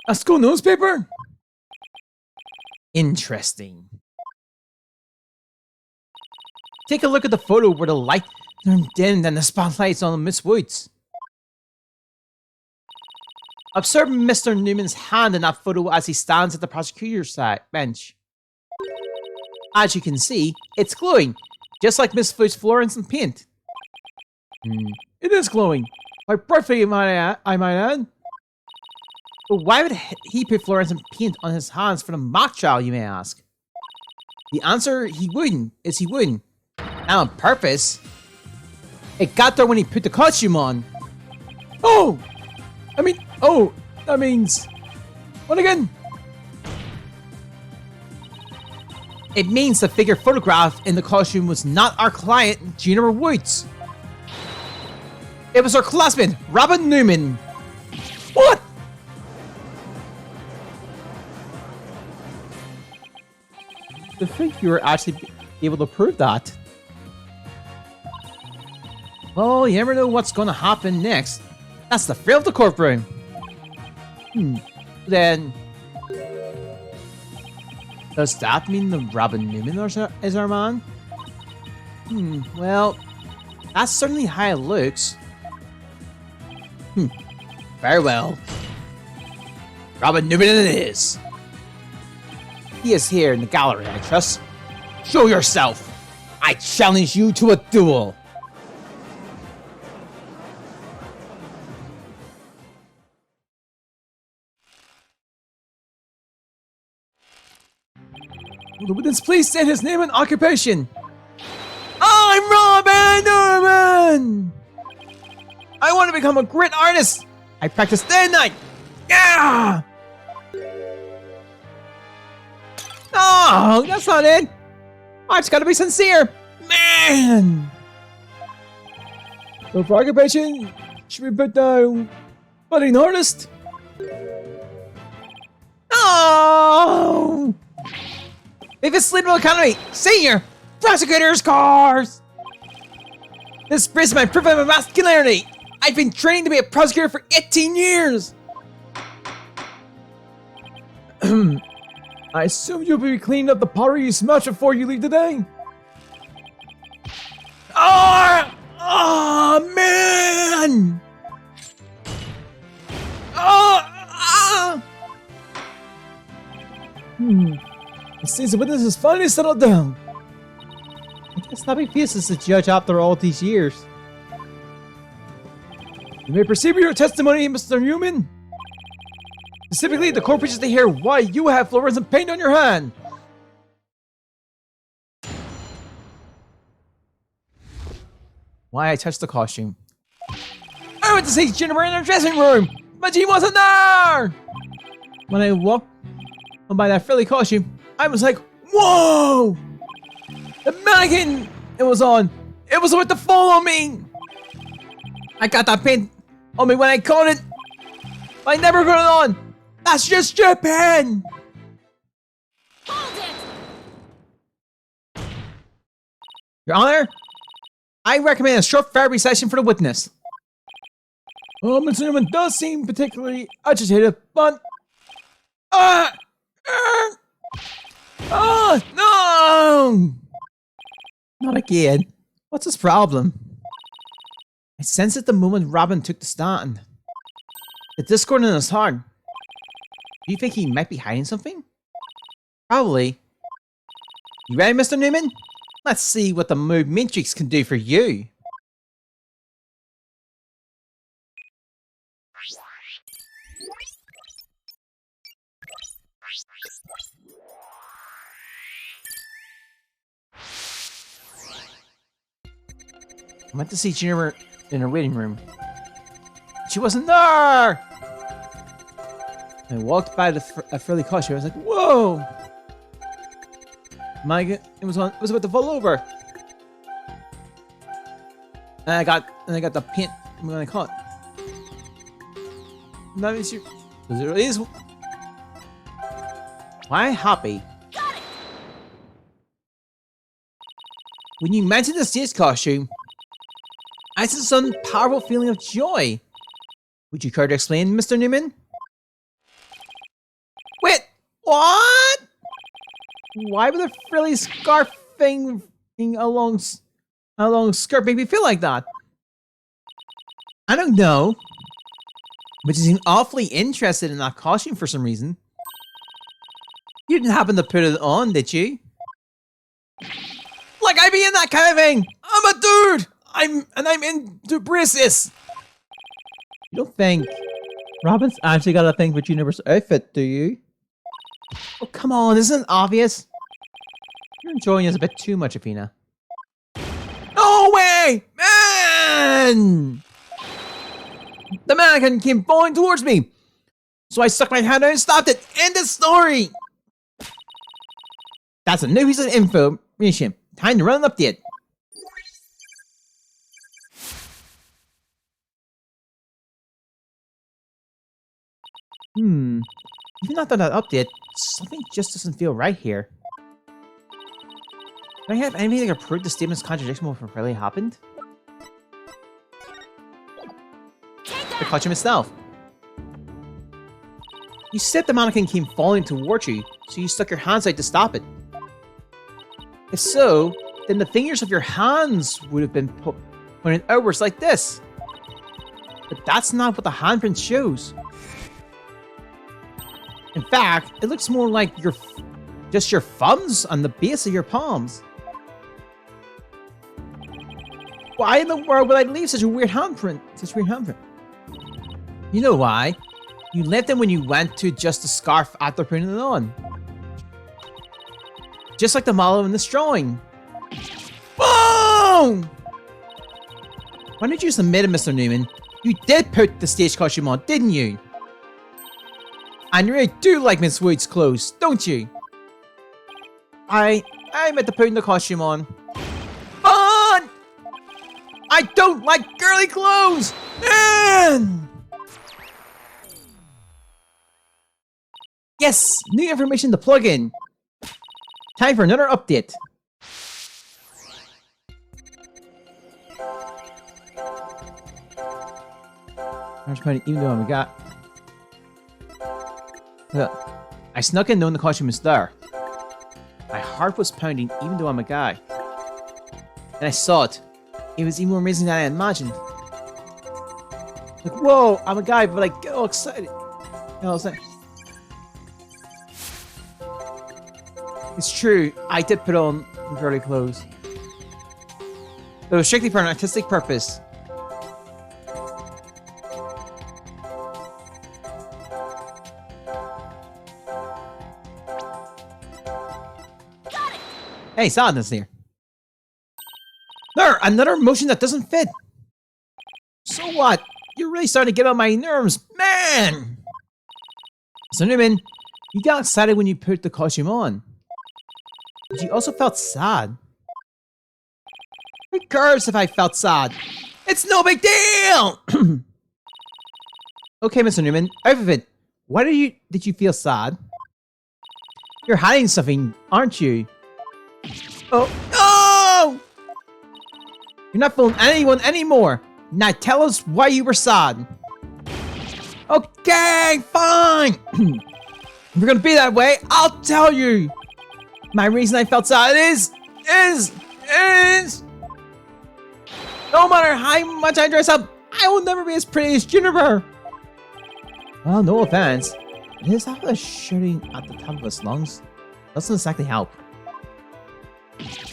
A school newspaper? Interesting. Take a look at the photo where the light turned dim and the spotlight's on Miss Woods. Observe Mr. Newman's hand in that photo as he stands at the prosecutor's bench. As you can see, it's glowing, just like Miss Woods' fluorescent paint. It is glowing. Quite brightly, I might add. But why would he put fluorescent paint on his hands for the mock trial, you may ask? The answer he wouldn't. Not on purpose. It got there when he put the costume on. That means... What again? It means the figure photographed in the costume was not our client, Jennifer Woods. It was her classmate, Robin Newman. What? To think you were actually able to prove that. Well, you never know what's going to happen next. That's the thrill of the courtroom. Then... Does that mean the Robin Newman is our man? Well... That's certainly how it looks. Very well. Robin Newman it is. He is here in the gallery, I trust. Show yourself! I challenge you to a duel! Will the witness please state his name and occupation? I'm Robin Newman! I want to become a great artist! I practice day and night! Yeah! Oh, that's not it! I just gotta be sincere! Man! So for occupation, should we put down budding artist? Oh! Davis Slidwell Academy, Senior! Prosecutor's course! This is my proof of my masculinity! I've been trained to be a prosecutor for 18 years! I assume you'll be cleaning up the pottery you smashed before you leave today? Oh man! It seems the witness has finally settled down. I guess not big pieces to judge after all these years. You may proceed with your testimony, Mr. Newman. Specifically, the court wishes to hear why you have fluorescent paint on your hand. Why I touched the costume. I went to see Jennifer in her dressing room, but she wasn't there! When I walked by that frilly costume, I was like, whoa! The mannequin it was on, it was about to fall on me! I got that paint on me when I caught it. I never got it on! That's just stupid! Hold it! Your Honor, I recommend a short therapy session for the witness. Mr. Newman does seem particularly agitated, but... no! Not again. What's his problem? I sensed it the moment Robin took the stand. The discord in his heart. Do you think he might be hiding something? Probably. You ready, Mr. Newman? Let's see what the move Matrix can do for you. I went to see Jennifer in her waiting room. She wasn't there! I walked by a frilly costume. I was like, whoa! My God, it was about to fall over. And I got the paint. I'm gonna call it. Not even sure. Because it really is. Why happy? Got it. When you mentioned the stage costume, I sensed some powerful feeling of joy. Would you care to explain, Mr. Newman? Wait, what? Why would the frilly scarf thing along skirt make me feel like that? I don't know. But you seem awfully interested in that costume for some reason. You didn't happen to put it on, did you? Like I be in that kind of thing. I'm a dude. I'm into braces. You don't think Robin's actually got a thing for Juniper's outfit, do you? Oh, come on, isn't it obvious? You're enjoying this a bit too much, Athena. No way! Man! The mannequin came falling towards me. So I stuck my hand out and stopped it. End of story! That's a new piece of information. Time to run an update. Even after that update, something just doesn't feel right here. Do I have anything that can prove the statement's contradiction what really happened? The costume itself. You said the mannequin came falling towards you, so you stuck your hands out to stop it. If so, then the fingers of your hands would have been pointed outwards like this. But that's not what the handprint shows. In fact, it looks more like just your thumbs on the base of your palms. Why in the world would I leave such a weird handprint? You know why? You left them when you went to adjust the scarf after putting it on. Just like the model in this drawing. Boom! Why did you just admit it, Mr. Newman? You did put the stage costume on, didn't you? And you really do like Miss Wood's clothes, don't you? I meant to put the costume on. Fun! I don't like girly clothes! Man! Yes! New information to plug in. Time for another update. I'm just putting even though we got. Look, I snuck in knowing the costume was there. My heart was pounding even though I'm a guy. And I saw it. It was even more amazing than I imagined. Like, whoa, I'm a guy, but I get all excited. You know what I'm saying? It's true, I did put on girly clothes. But it was strictly for an artistic purpose. Hey, Sadness here. There, another motion that doesn't fit. So what? You're really starting to get on my nerves, man! So Newman, you got excited when you put the costume on. But you also felt sad. Who cares if I felt sad? It's no big deal! Okay, Mr. Newman, out of it. Why did you feel sad? You're hiding something, aren't you? Oh, no! You're not fooling anyone anymore. Now tell us why you were sad. Okay, fine. If you're gonna be that way, I'll tell you. My reason I felt sad is no matter how much I dress up, I will never be as pretty as Juniper. Well, no offense. It is that shooting at the top of his lungs doesn't exactly help.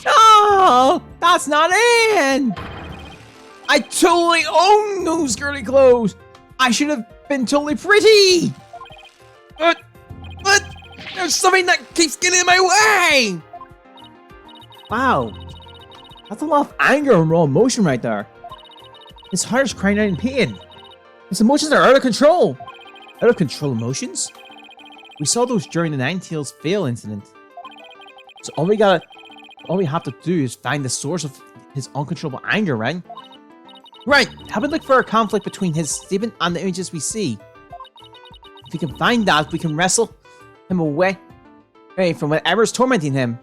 No, that's not in. I totally own those girly clothes. I should have been totally pretty. But there's something that keeps getting in my way. Wow, that's a lot of anger and raw emotion right there. His heart is crying out in pain. His emotions are out of control. Out of control emotions? We saw those during the Ninetales Veil incident. So all we have to do is find the source of his uncontrollable anger, right? Right, have a look for a conflict between his statement and the images we see. If we can find that, we can wrestle him away from whatever is tormenting him.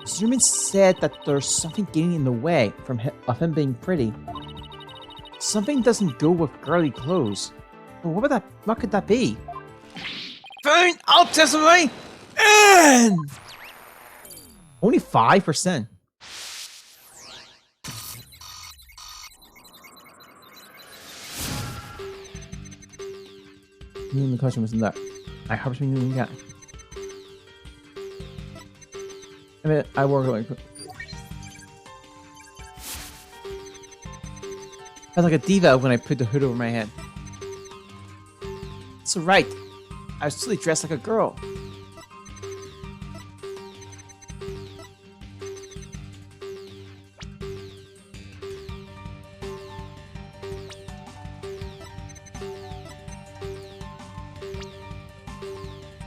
Zerman said that there's something getting in the way of him being pretty. Something doesn't go with girly clothes. Well, what could that be? Fine, I'll testify! And only 5%. The question wasn't that. I harvest me new guy. I mean, I work like. I was like a diva when I put the hood over my head. So right, I was totally dressed like a girl.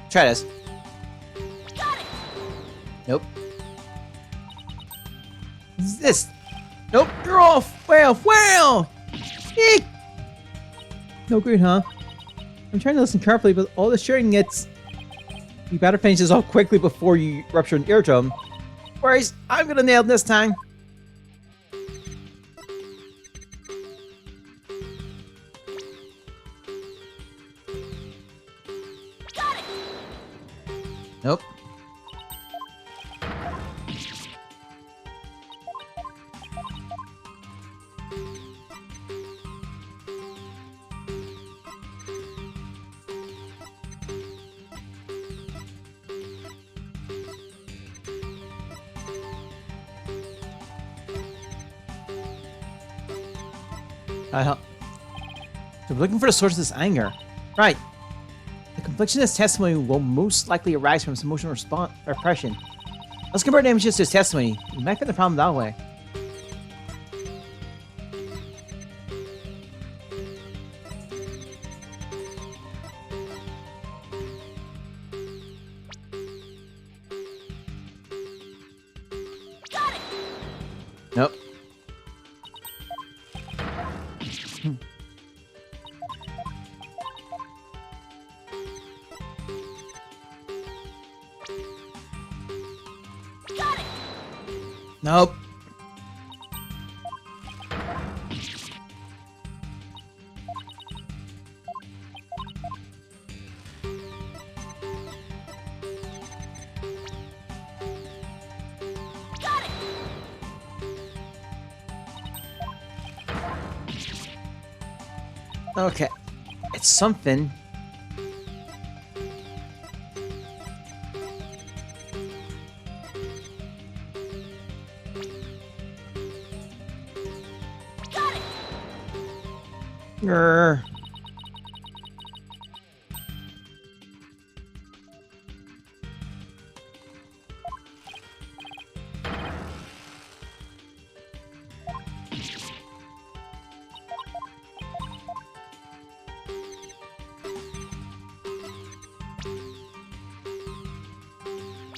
Try this. Got it. Nope. What is this? Nope, you're off! Whale! Eek! No good, huh? I'm trying to listen carefully, but all the shouting gets... You better finish this off quickly before you rupture an eardrum. Whereas, I'm gonna nail it this time. Got it. Nope. So we're looking for the source of this anger. Right. The confliction in his testimony will most likely arise from his emotional repression. Let's compare the images to his testimony. We might find the problem that way. Got it. Nope. Got it. Nope. Got it. Okay. It's something. Got it. Grr.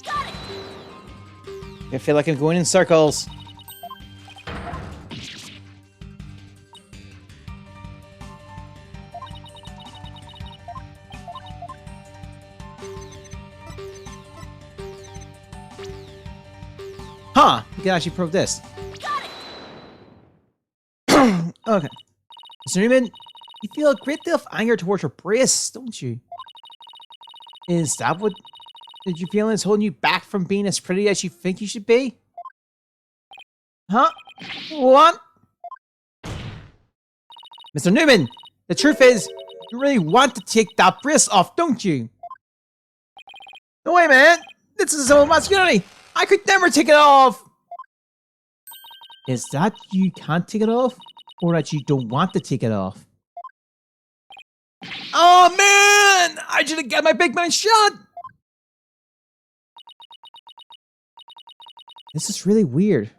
Got it. I feel like I'm going in circles. Huh, you can actually prove this. Got it. Okay. Mr. Newman, you feel a great deal of anger towards your brace, don't you? Is that what did you feel is holding you back from being as pretty as you think you should be? Huh? What? Mr. Newman, the truth is, you really want to take that brace off, don't you? No way, man! This is all masculinity! I could never take it off! Is that you can't take it off? Or that you don't want to take it off? Oh man! I should have got my big man shot! This is really weird.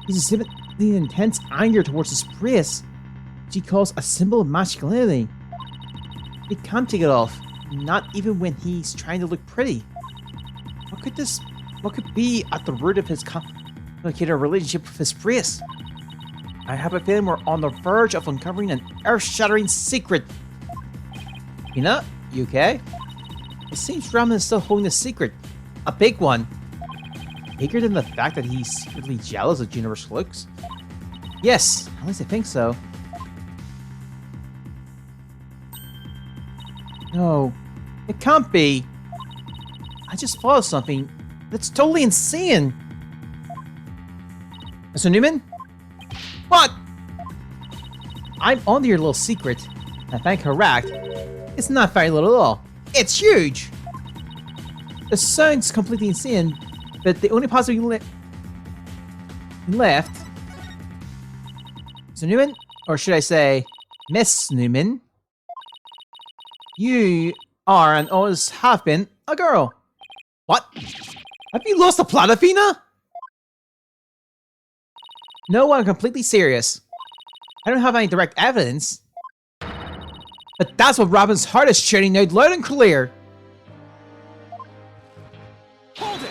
He's exhibiting intense anger towards his brace, which he calls a symbol of masculinity. He can't take it off, not even when he's trying to look pretty. What could be at the root of his complicated relationship with his brace? I have a feeling we're on the verge of uncovering an earth-shattering secret. Peanut, you okay? It seems Ramen is still holding a secret. A big one. Bigger than the fact that he's secretly jealous of Juniper's looks? Yes, at least I think so. No, it can't be. I just followed something that's totally insane. Mr. Newman? What? I'm onto your little secret. If I'm correct, it's not very little at all. It's huge. It sounds completely insane, but the only possibility left... Mr. Newman? Or should I say, Miss Newman? You are and always have been a girl. What? Have you lost the plot, Athena? No, I'm completely serious. I don't have any direct evidence. But that's what Robin's heart is shouting out loud and clear. Hold it!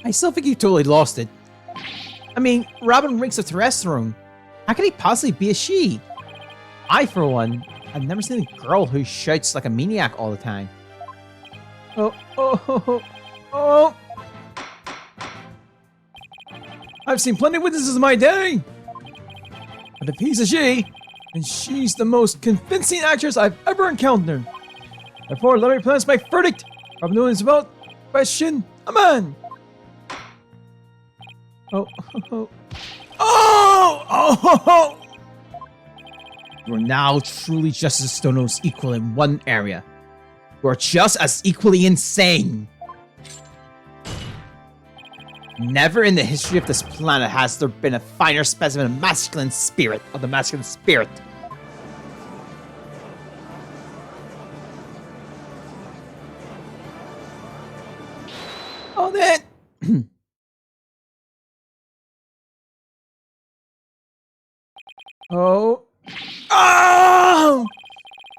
I still think you totally lost it. I mean, Robin ranks a terrestrial. How could he possibly be a she? I, for one, I've never seen a girl who shouts like a maniac all the time. Oh. I've seen plenty of witnesses in my day. But if he's a she, then she's the most convincing actress I've ever encountered. Therefore, let me pronounce my verdict. Robin Williams about question a man. Oh! You are now truly just as Stono's equal in one area. You are just as equally insane. Never in the history of this planet has there been a finer specimen of the masculine spirit. Oh, then. Oh!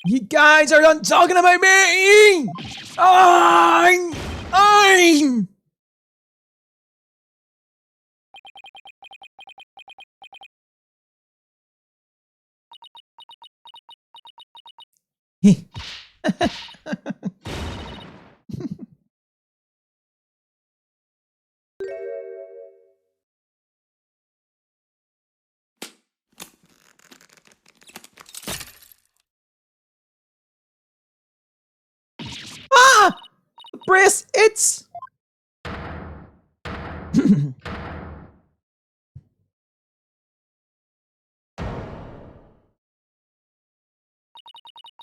You guys are done talking about me! I'm... Briss, it's...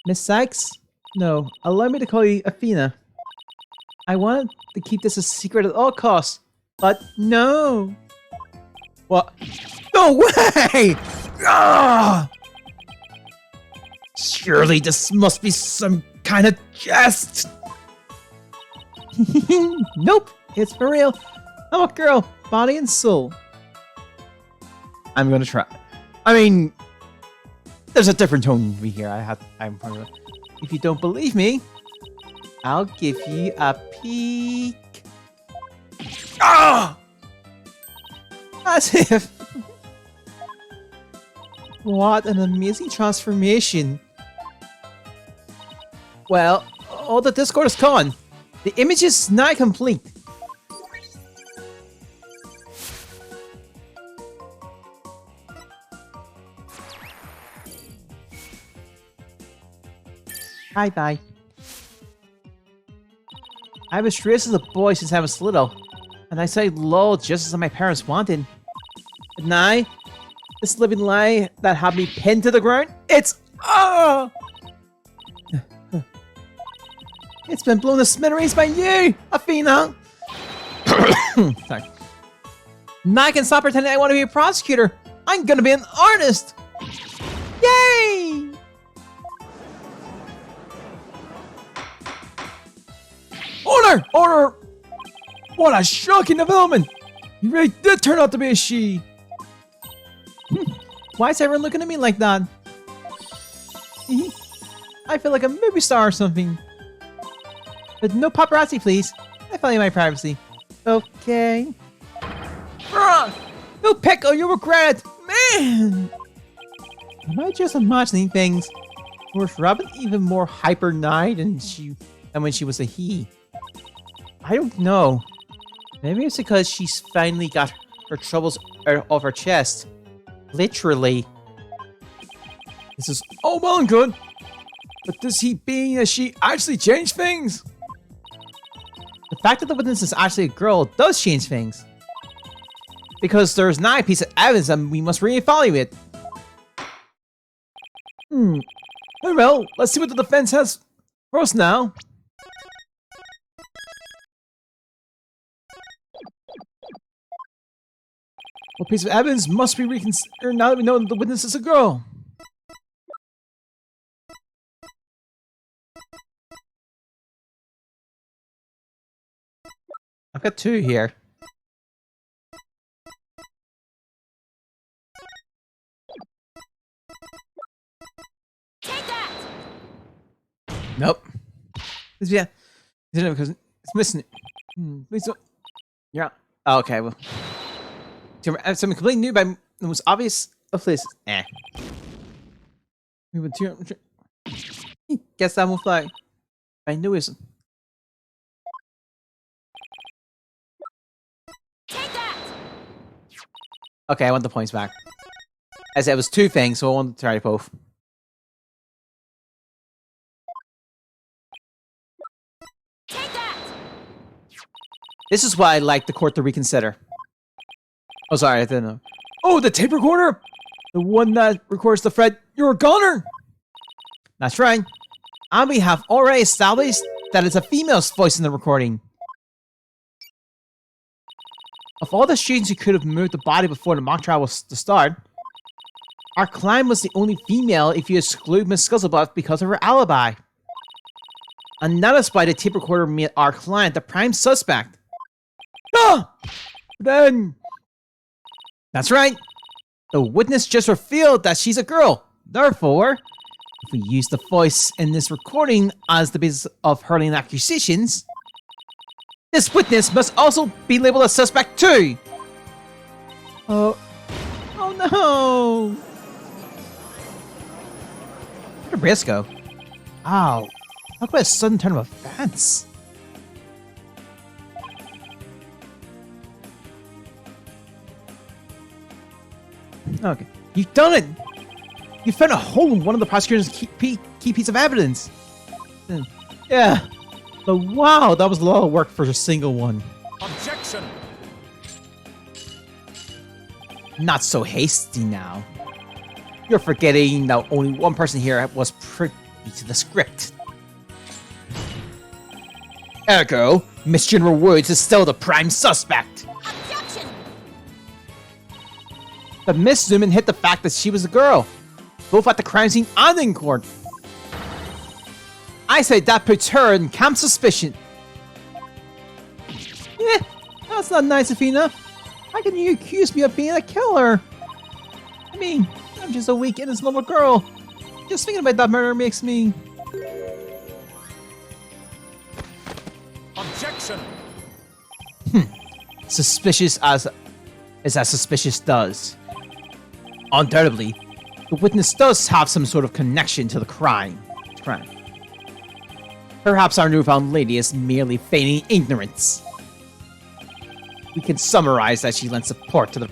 Miss Sykes? No, allow me to call you Athena. I wanted to keep this a secret at all costs, but no. What? No way! Ah! Surely this must be some kind of jest. Nope, it's for real. I'm a girl, body and soul. I'm gonna try. I mean, there's a different tone we hear. If you don't believe me, I'll give you a peek. Ah! As if. What an amazing transformation. Well, all the Discord is gone. The image is now complete. Bye. I was raised as a boy since I was little, and I say lol just as my parents wanted. But now, this living lie that had me pinned to the ground, it's it's been blown to smithereens by you, Athena! Sorry. Now I can stop pretending I want to be a prosecutor. I'm gonna be an artist. Yay! Order! Order! What a shocking development! You really did turn out to be a she. Why is everyone looking at me like that? I feel like a movie star or something. But no paparazzi, please. I value my privacy. Okay. No pickle, you'll regret it! Man! Am I just imagining things? Or is Robin even more hyper-night than when she was a he? I don't know. Maybe it's because she's finally got her troubles off her chest. Literally. This is all well and good. But does he being a she actually change things? The fact that the witness is actually a girl does change things. Because there's now a piece of evidence that we must reevaluate. Very well, let's see what the defense has for us now. What piece of evidence must be reconsidered now that we know that the witness is a girl? I've got two here. Take that! Nope. Yeah. Because it's missing. Please don't. Yeah. Oh, okay, well. Something completely new by the most obvious of places. We went to. Guess that won't fly. I knew it. Take that! Okay, I want the points back. I said it was two things, so I wanted to try both. Take that! This is why I like the court to reconsider. Oh, sorry, I didn't know. Oh, the tape recorder! The one that records the thread, you're a goner! That's right. And we have already established that it's a female's voice in the recording. Of all the students who could have moved the body before the mock trial was to start, our client was the only female if you exclude Miss Scuzzlebutt because of her alibi. And that is why the tape recorder made our client the prime suspect. Ah! Then... That's right. The witness just revealed that she's a girl. Therefore, if we use the voice in this recording as the basis of hurling accusations, this witness must also be labeled a suspect too. Oh no! Where'd the brace go? Ow! Look what a sudden turn of events. Okay, you've done it! You found a hole in one of the prosecutor's key piece of evidence. Yeah, but wow, that was a lot of work for a single one. Objection! Not so hasty now. You're forgetting that only one person here was privy to the script. Ergo, Miss General Woods is still the prime suspect. Objection! But Miss Newman hit the fact that she was a girl, both at the crime scene and in court. I say that puts her in camp suspicion. That's not nice, Athena. How can you accuse me of being a killer? I mean, I'm just a weak, innocent little girl. Just thinking about that murder makes me... Objection! Suspicious as suspicious does. Undoubtedly, the witness does have some sort of connection to the crime. Perhaps our newfound lady is merely feigning ignorance. We can summarize that she lent support to the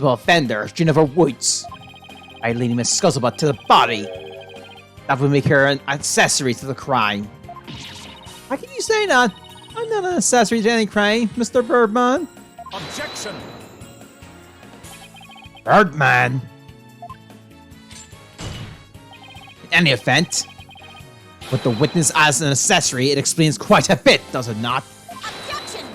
offender, Jennifer Woods, by leading Miss Scuzzlebutt to the body. That would make her an accessory to the crime. How can you say that? I'm not an accessory to any crime, Mr. Birdman. Objection! Birdman? In any event, with the witness as an accessory, it explains quite a bit, does it not? Objection!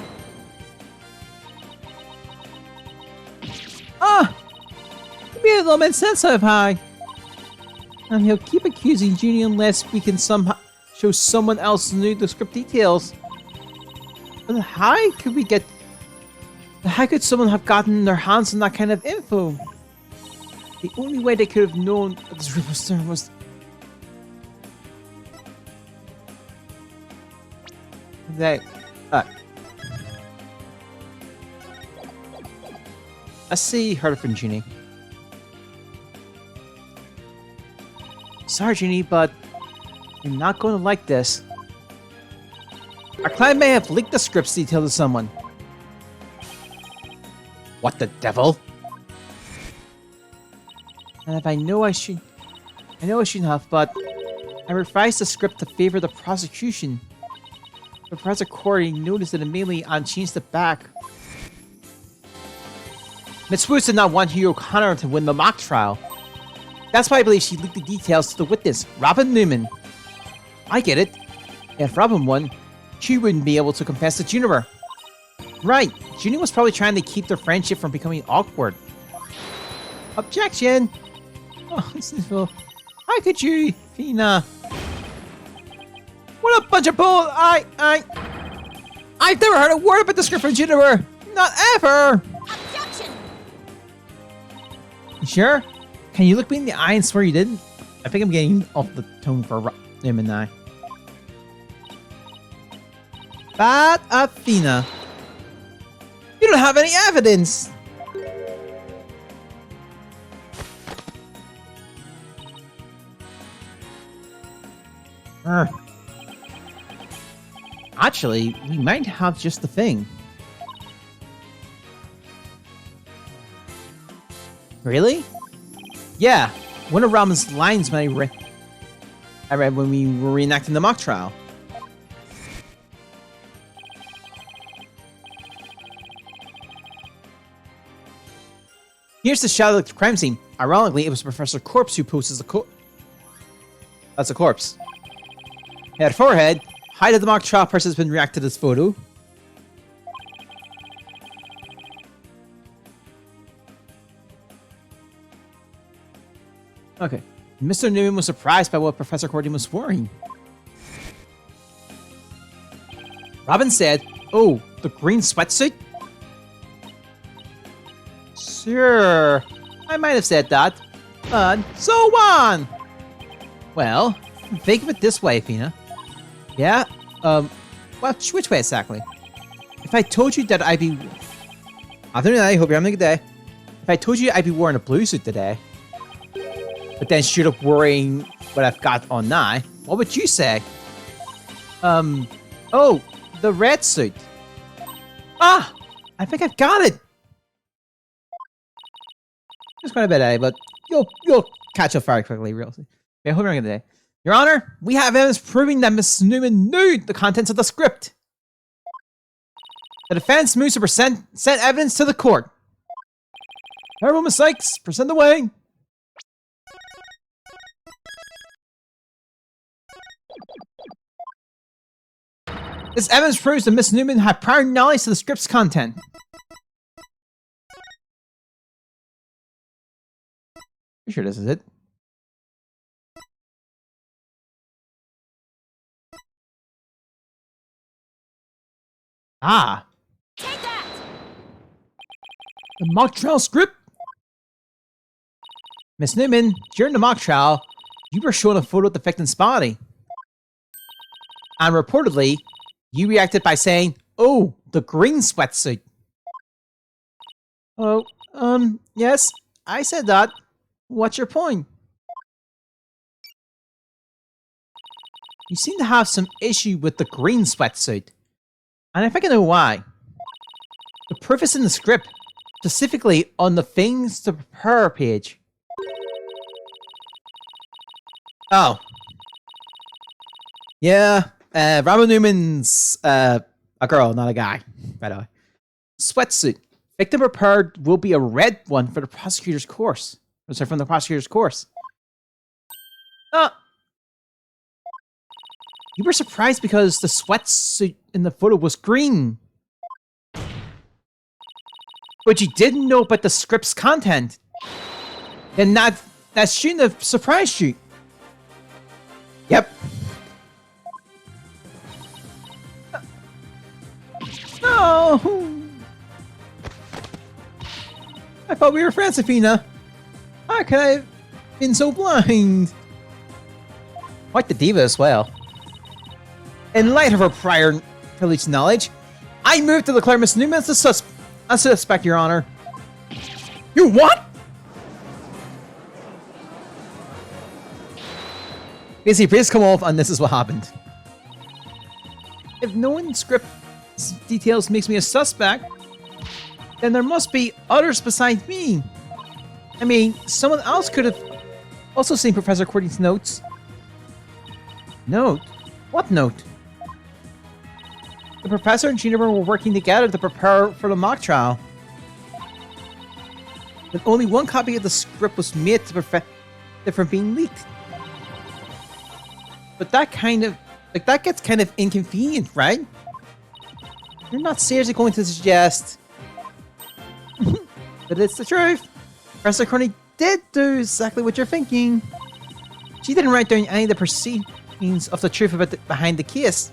little bit sensitive, hi. And he'll keep accusing Junie unless we can somehow show someone else knew the script details. But how could we get... How could someone have gotten their hands on that kind of info? The only way they could have known that this script was there was... They... Let's see, heard it from Junie. Sorry, Junie, but you're not going to like this. Our client may have leaked the script's detail to someone. What the devil? And if I know I shouldn't have, but I revised the script to favor the prosecution. But Professor Corey noticed it immediately and changed it back. Miss Woods did not want Hugh O'Connor to win the mock trial. That's why I believe she leaked the details to the witness, Robin Newman. I get it. If Robin won, she wouldn't be able to confess to Juniper. Right, Junie was probably trying to keep their friendship from becoming awkward. Objection! Oh, this is Phil. How could you, Fina? What a bunch of bull! I've never heard a word about the script from Juniper! Not ever! Objection! You sure? Can you look me in the eye and swear you didn't? I think I'm getting off the tone for him and I. But Athena, you don't have any evidence. Actually, we might have just the thing. Really? Yeah, one of Robin's lines when I read when we were reenacting the mock trial. Here's the shot of the crime scene. Ironically, it was Professor Corpse who poses the That's a corpse. Head, forehead. Height of the mock trial participant react to this photo. Okay. Mr. Newman was surprised by what Professor Cordy was wearing. Robin said, "Oh, the green sweatsuit?" Sure, I might have said that, but so on. Well, think of it this way, Fina. Yeah, well, which way exactly? If I told you that I'd be... Afternoon, I hope you're having a good day. If I told you I'd be wearing a blue suit today, but then straight up wearing what I've got on now, what would you say? Oh, the red suit. Ah, I think I've got it. It's quite a bit, but you'll catch up very quickly, really. Okay, I hope you're having a good day. Your Honor, we have evidence proving that Miss Newman knew the contents of the script. The defense moves to present evidence to the court. Everyone, Miss Sykes, present the way. This evidence proves that Miss Newman had prior knowledge of the script's content. Pretty sure this is it. Ah. Take that! The mock trial script? Miss Newman, during the mock trial, you were shown a photo of the victim's body. And reportedly, you reacted by saying, "Oh, the green sweatsuit." Oh, yes, I said that. What's your point? You seem to have some issue with the green sweatsuit. And I think I know why. The proof is in the script, specifically on the things to prepare page. Oh. Yeah, Robin Newman's a girl, not a guy, by the way. Sweatsuit. Victim prepared will be a red one for the prosecutor's course. Sorry, from the prosecutor's course. You were surprised because the sweatsuit in the photo was green. But you didn't know about the script's content. Then that shouldn't have surprised you. Yep. No! I thought we were friends, Athena. How could I have been so blind? Quite the diva as well. In light of her prior privileged knowledge, I moved to declare Miss Newman as a suspect, Your Honor. You what? Basically, please come off, and this is what happened. If no one script details makes me a suspect, then there must be others besides me. I mean, someone else could have also seen Professor Courtney's notes. Note? What note? The professor and Juniper were working together to prepare for the mock trial. But only one copy of the script was made to prevent it from being leaked. But that gets kind of inconvenient, right? You're not seriously going to suggest... But it's the truth. Professor Courtney did do exactly what you're thinking. She didn't write down any of the proceedings of the truth behind the case.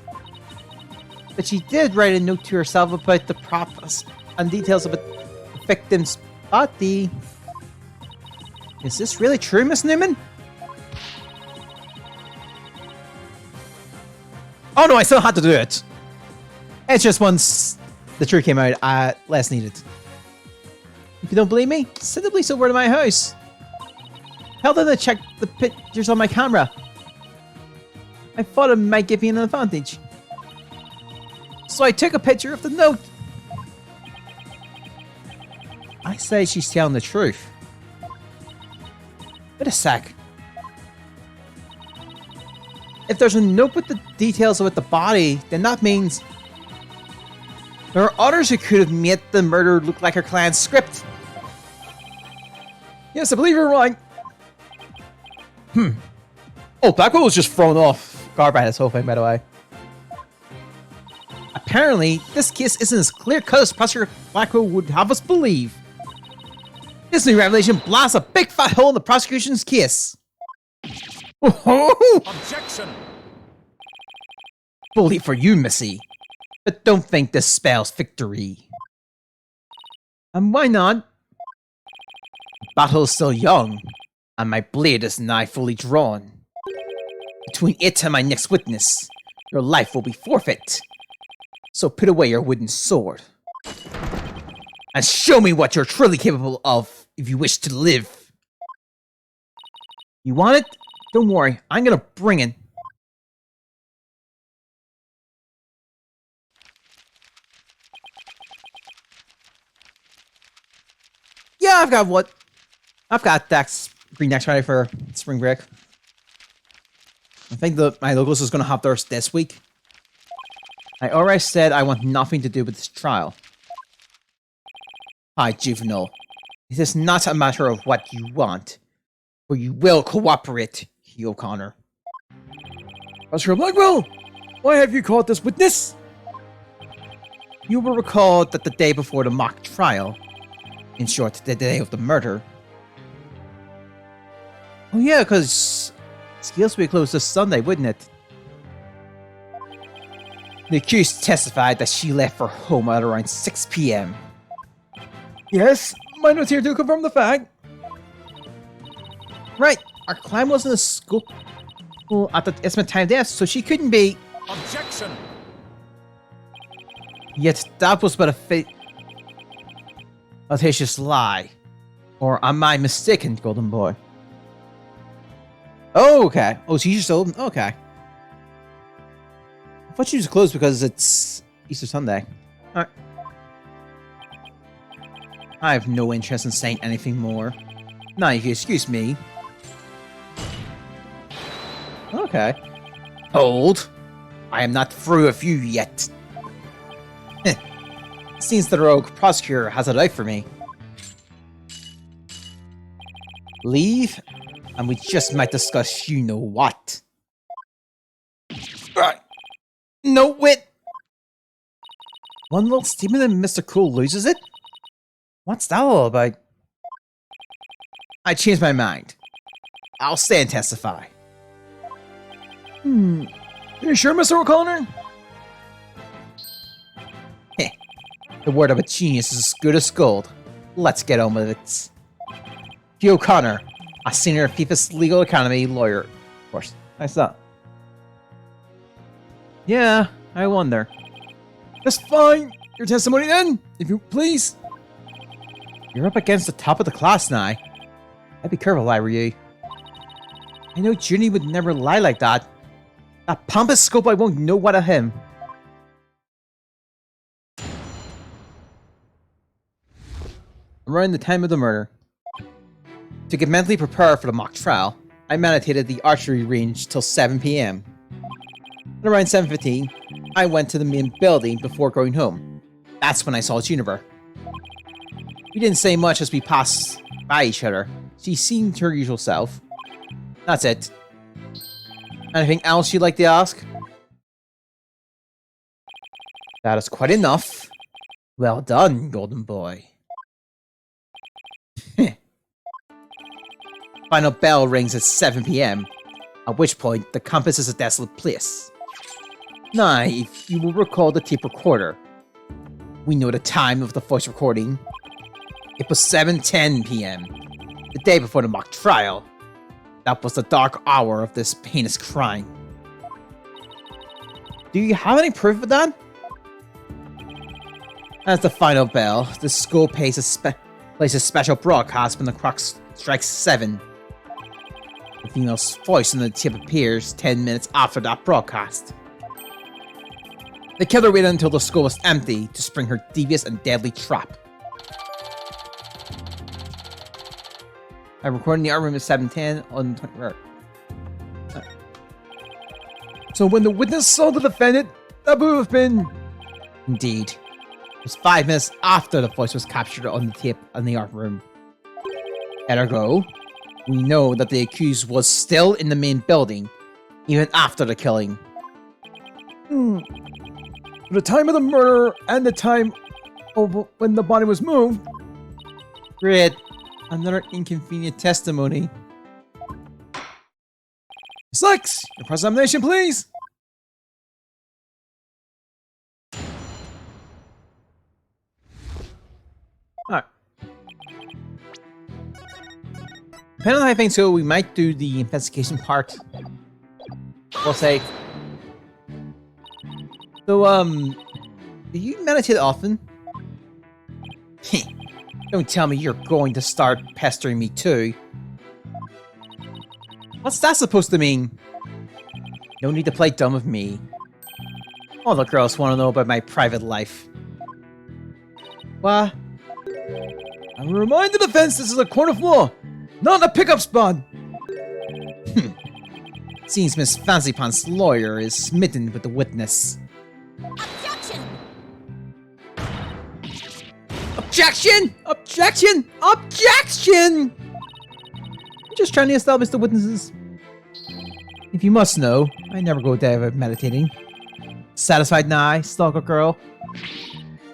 But she did write a note to herself about the props and details about the victim's body. Is this really true, Miss Newman? Oh no, I still had to do it. It's just once the truth came out, less needed. If you don't believe me, send the police over to my house. Tell them to check the pictures on my camera. I thought it might give me an advantage. So I took a picture of the note. I say she's telling the truth. Wait a sec. If there's a note with the details about the body, then that means there are others who could have made the murder look like her client's script. Yes, I believe you're right. Oh, Blackwell was just thrown off guard by this whole thing, by the way. Apparently, this case isn't as clear-cut as Prosecutor Blackwell would have us believe. This new revelation blasts a big fat hole in the prosecution's case. Objection! Bully for you, Missy. But don't think this spells victory. And why not? The battle is still young, and my blade is nigh fully drawn. Between it and my next witness, your life will be forfeit. So put away your wooden sword. And show me what you're truly capable of if you wish to live. You want it? Don't worry, I'm gonna bring it. Yeah, I've got Dax Green Next ready for spring break. I think my locals is gonna have theirs this week. I already said I want nothing to do with this trial. Hi, Juvenile. It is not a matter of what you want, but you will cooperate, Hugh O'Connor. Officer Blackwell, why have you caught this witness? You will recall that the day before the mock trial, in short, the day of the murder. Oh yeah, because Skills will be closed this Sunday, wouldn't it? The accused testified that she left for home at around 6 p.m. Yes, my notes here to confirm the fact. Right, our client wasn't at school at the estimate time of death, so she couldn't be. Objection! Yet that was but a audacious lie. Or am I mistaken, Golden Boy? Oh, okay. Oh, she's just open? Okay. I thought she was closed because it's Easter Sunday. Alright. I have no interest in saying anything more. Now, if you excuse me. Okay. Hold. I am not through with you yet. Seems the rogue prosecutor has it out for me. Leave, and we just might discuss you know what. Right. No, wait. One little statement and Mr. Cool loses it? What's that all about? I changed my mind. I'll stay and testify. You sure, Mr. O'Connor? Heh. The word of a genius is as good as gold. Let's get on with it. Hugh O'Connor, a senior FIFA's Legal Academy lawyer. Of course. Nice that. Yeah, I wonder. That's fine. Your testimony then, if you please. You're up against the top of the class now. I'd be careful, I were you. I know Junie would never lie like that. That pompous scope I won't know what of him. Around the time of the murder. To get mentally prepared for the mock trial, I meditated at the archery range till 7 PM. At around 7:15, I went to the main building before going home. That's when I saw Juniper. We didn't say much as we passed by each other. She seemed her usual self. That's it. Anything else you'd like to ask? That is quite enough. Well done, golden boy. Final bell rings at 7 PM, at which point the campus is a desolate place. Now, if you will recall the tape recorder, we know the time of the voice recording. It was 7:10 PM, the day before the mock trial. That was the dark hour of this heinous crime. Do you have any proof of that? As the final bell, the school plays a special broadcast when the clock strikes 7. The female's voice on the tip appears 10 minutes after that broadcast. The killer waited until the school was empty to spring her devious and deadly trap. I'm recording the art room at 7:10 on the 20th. So when the witness saw the defendant, that would have been... Indeed. It was 5 minutes after the voice was captured on the tape in the art room. Ergo, we know that the accused was still in the main building, even after the killing. The time of the murder and the time of when the body was moved. Great. Another inconvenient testimony. Ms. Lex, your cross-examination, please. Alright. Depending on how things go, we might do the investigation part. We'll say. So, do you meditate often? Don't tell me you're going to start pestering me too. What's that supposed to mean? No need to play dumb with me. All the girls want to know about my private life. What? I will remind the defense this is a court of law, not a pickup spot. Seems Miss Fancy Pants' lawyer is smitten with the witness. Objection! Objection! Objection! Objection! I'm just trying to establish the witnesses. If you must know, I never go there without meditating. Satisfied now, stalker girl?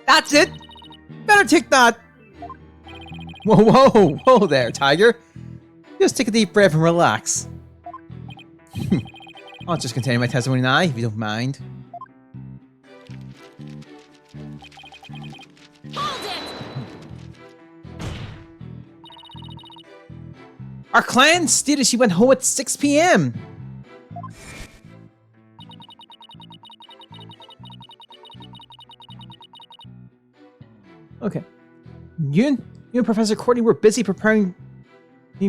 That's it! Better take that! Whoa, whoa, whoa there, tiger. Just take a deep breath and relax. I'll just continue my testimony now, if you don't mind. Hold it! Our client stated she went home at 6 PM. Okay. You and Professor Courtney were busy preparing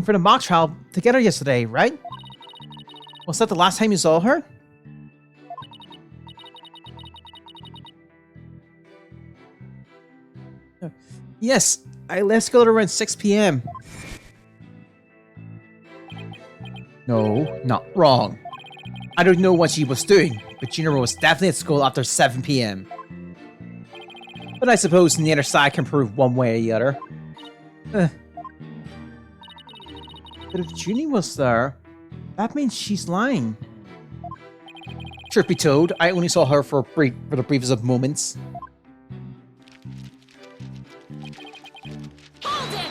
for the mock trial together yesterday, right? Was that the last time you saw her? Yes, I left school at around 6 PM. No, not wrong. I don't know what she was doing, but Junior was definitely at school after 7 PM. But I suppose neither side can prove one way or the other. But if Junie was there, that means she's lying. Truth be told, I only saw her for the briefest of moments. Hold it!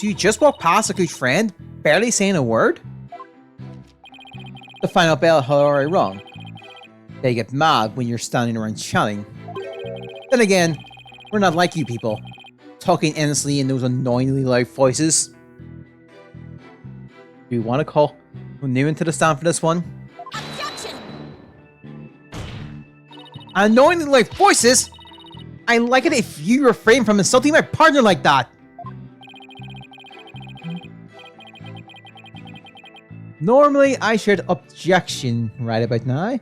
So you just walked past a good friend, barely saying a word? The final bell had already rung. They get mad when you're standing around chatting. Then again, we're not like you people, talking endlessly in those annoyingly loud voices. Do you want to call Newman to the stand for this one? Objection! Annoyingly loud voices? I like it if you refrain from insulting my partner like that. Normally, I should objection right about now,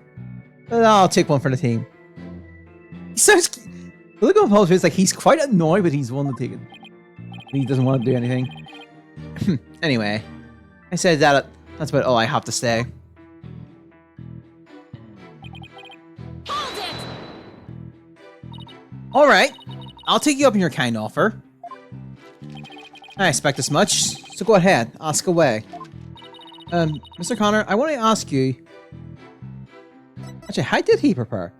but I'll take one for the team. He sounds... The look on Paul's face like he's quite annoyed, but he's willing to take it. He doesn't want to do anything. Anyway, I said that that's about all I have to say. Hold it! Alright, I'll take you up on your kind offer. I expect as much, so go ahead, ask away. Mr. Connor, I want to ask you... Actually, how did he prepare?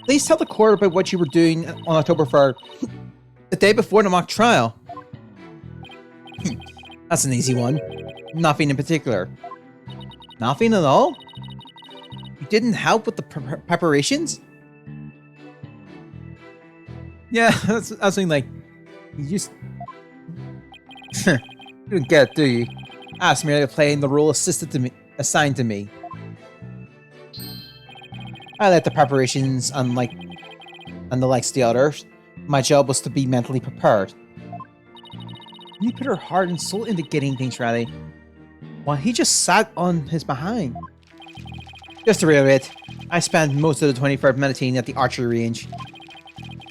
Please tell the court about what you were doing on October 3rd, the day before the mock trial. That's an easy one. Nothing in particular. Nothing at all? You didn't help with the preparations? Yeah, that's something like... You just... You don't get it, do you? Asked me to play in the role assigned to me. I let the preparations, and the likes the others. My job was to be mentally prepared. You put her heart and soul into getting things ready, while he just sat on his behind. Just to reiterate, I spent most of the 23rd meditating at the archery range.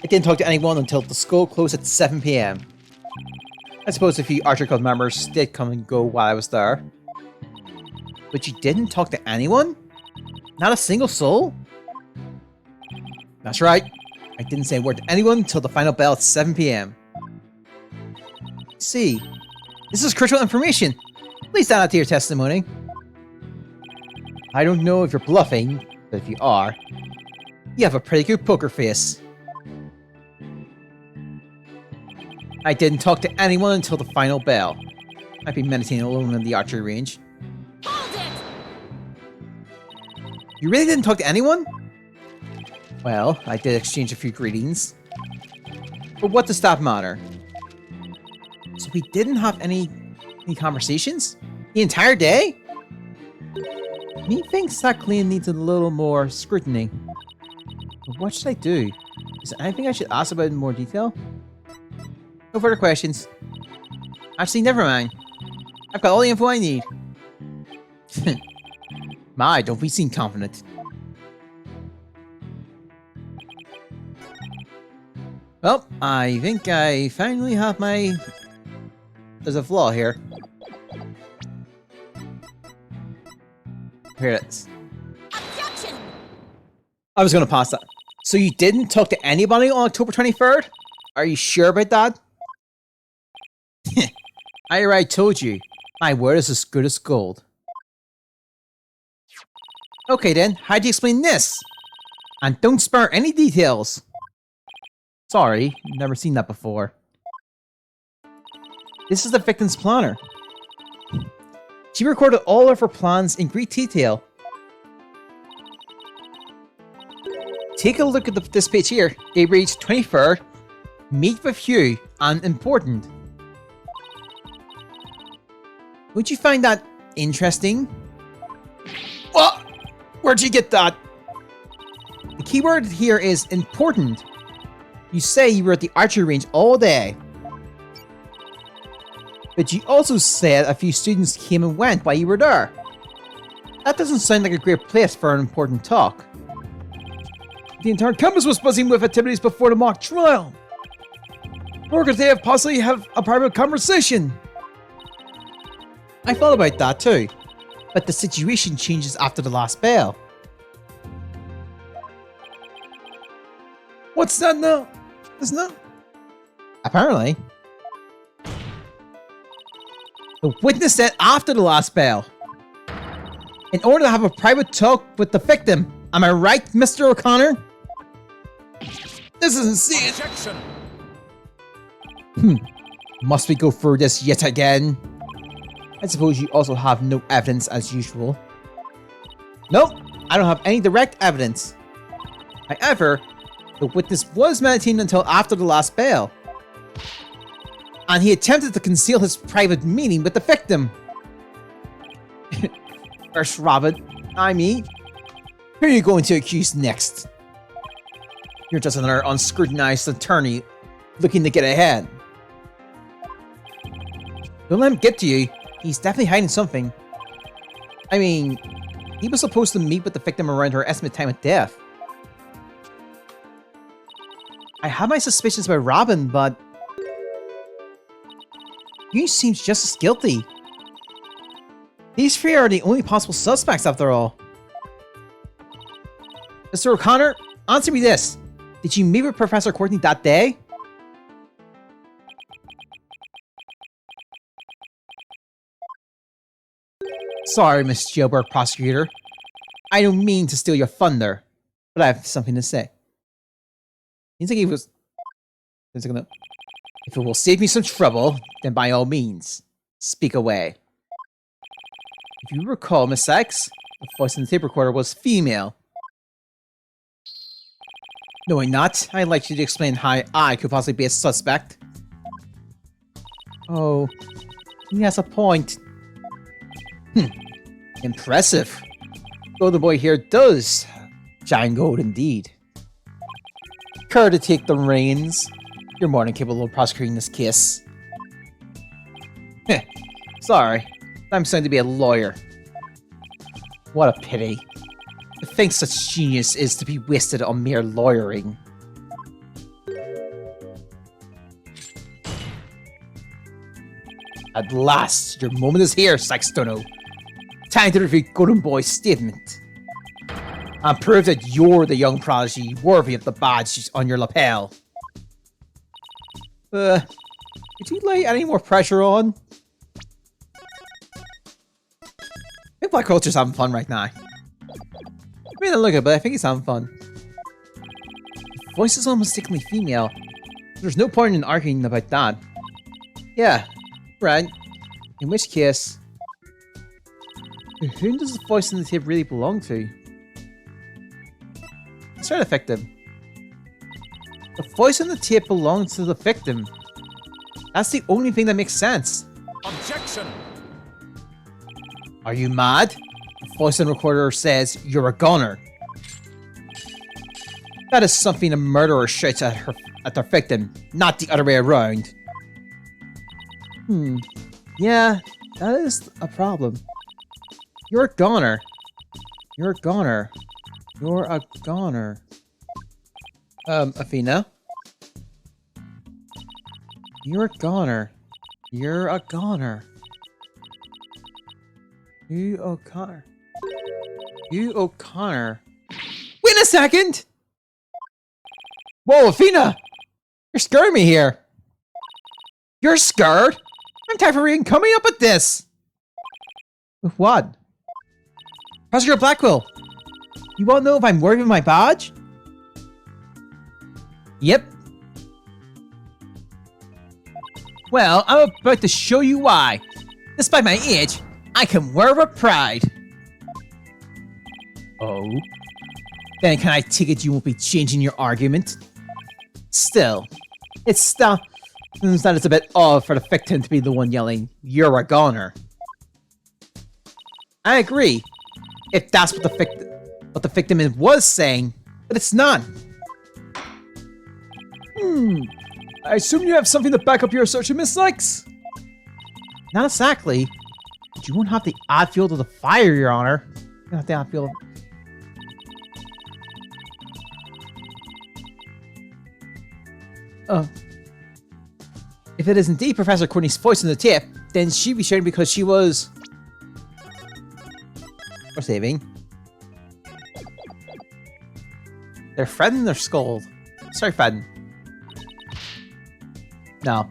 I didn't talk to anyone until the school closed at 7 PM. I suppose a few archery club members did come and go while I was there. But you didn't talk to anyone? Not a single soul? That's right. I didn't say a word to anyone until the final bell at 7 PM. See, this is crucial information. Please add that to your testimony. I don't know if you're bluffing, but if you are, you have a pretty good poker face. I didn't talk to anyone until the final bell. I've been meditating alone in the archery range. Hold it! You really didn't talk to anyone? Well, I did exchange a few greetings. But what does that matter? So we didn't have any conversations? The entire day? Methinks that clean needs a little more scrutiny. But what should I do? Is there anything I should ask about in more detail? No further questions. Actually, never mind. I've got all the info I need. My, don't we seem confident. Well, I think I finally have my... There's a flaw here. Here it is. Objection! I was gonna pass that. So you didn't talk to anybody on October 23rd? Are you sure about that? I already told you. My word is as good as gold. Okay then, how do you explain this? And don't spare any details. Sorry, never seen that before. This is the victim's planner. She recorded all of her plans in great detail. Take a look at this page here. It reads 23rd, meet with you, and important. Would you find that interesting? What? Where'd you get that? The keyword here is important. You say you were at the archery range all day. But you also said a few students came and went while you were there. That doesn't sound like a great place for an important talk. The entire campus was buzzing with activities before the mock trial. Or could they possibly have a private conversation? I thought about that too, but the situation changes after the last bell. What's that now? Isn't it? Apparently. The witness said after the last bell. In order to have a private talk with the victim. Am I right, Mr. O'Connor? This isn't serious. Objection! Must we go through this yet again? I suppose you also have no evidence as usual. Nope, I don't have any direct evidence. However, the witness was meditating until after the last bail. And he attempted to conceal his private meeting with the victim. First Rabbit, I mean, who are you going to accuse next? You're just another unscrutinized attorney looking to get ahead. Don't let him get to you. He's definitely hiding something. I mean, he was supposed to meet with the victim around her estimate time of death. I have my suspicions about Robin, but he seems just as guilty. These three are the only possible suspects after all. Mr. O'Connor, answer me this. Did you meet with Professor Courtney that day? Sorry, Miss Jailbird Prosecutor. I don't mean to steal your thunder, but I have something to say. Seems like he was... If it will save me some trouble, then by all means, speak away. If you recall, Miss Sykes, the voice in the tape recorder was female. Knowing not, I'd like you to explain how I could possibly be a suspect. Oh, he has a point. Impressive. Golden Boy here does shine gold indeed. Care to take the reins? You're more than capable of prosecuting this case. Sorry, I'm starting to be a lawyer. What a pity. To think such genius is to be wasted on mere lawyering. At last, your moment is here, Sykes-Stono. Time to review Golden Boy's statement. And prove that you're the young prodigy worthy of the badge on your lapel. Could you lay any more pressure on? I think Black Culture's having fun right now. I mean, look at it, but I think he's having fun. The voice is almost mistakenly female. There's no point in arguing about that. Yeah, right. In which case, whom does the voice in the tape really belong to? Let's try the victim. The voice in the tape belongs to the victim. That's the only thing that makes sense. Objection! Are you mad? The voice in the recorder says you're a goner. That is something a murderer shouts at their victim, not the other way around. Yeah, that is a problem. You're a goner. You're a goner. You're a goner. Athena? You're a goner. You're a goner. You O'Connor. You O'Connor. Wait a second! Whoa, Athena! You're scaring me here. You're scared? I'm tired of reading coming up with this. With what? Prosecutor Blackwell, you won't know if I'm worthy of my badge? Yep. Well, I'm about to show you why. Despite my age, I can wear with pride. Oh? Then can I take it you won't be changing your argument? Still, it's that it's a bit odd for the victim to be the one yelling, "You're a goner." I agree, if that's what the victim was saying, but it's not. I assume you have something to back up your assertion, Miss Sykes? Not exactly. But you won't have the odd field of the fire, Your Honor. You don't have the odd field of... If it is indeed Professor Courtney's voice in the tape, then she'd be shouting because she was... Or saving. They're threatening or scold. Sorry, threaten. No.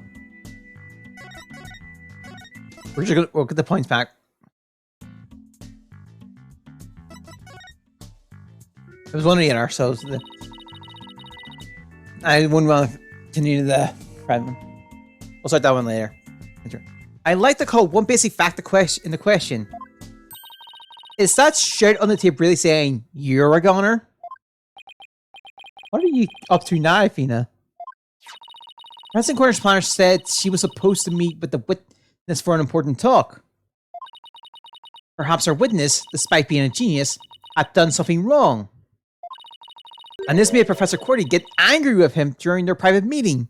We're just gonna... We'll get the points back. It was one or the other, so... I wouldn't want to continue the threaten. We'll start that one later. I like to call one basic fact in the question. Is that shirt on the tape really saying you're a goner? What are you up to now, Athena? President Corner's planner said she was supposed to meet with the witness for an important talk. Perhaps our witness, despite being a genius, had done something wrong. And this made Professor Cordy get angry with him during their private meeting.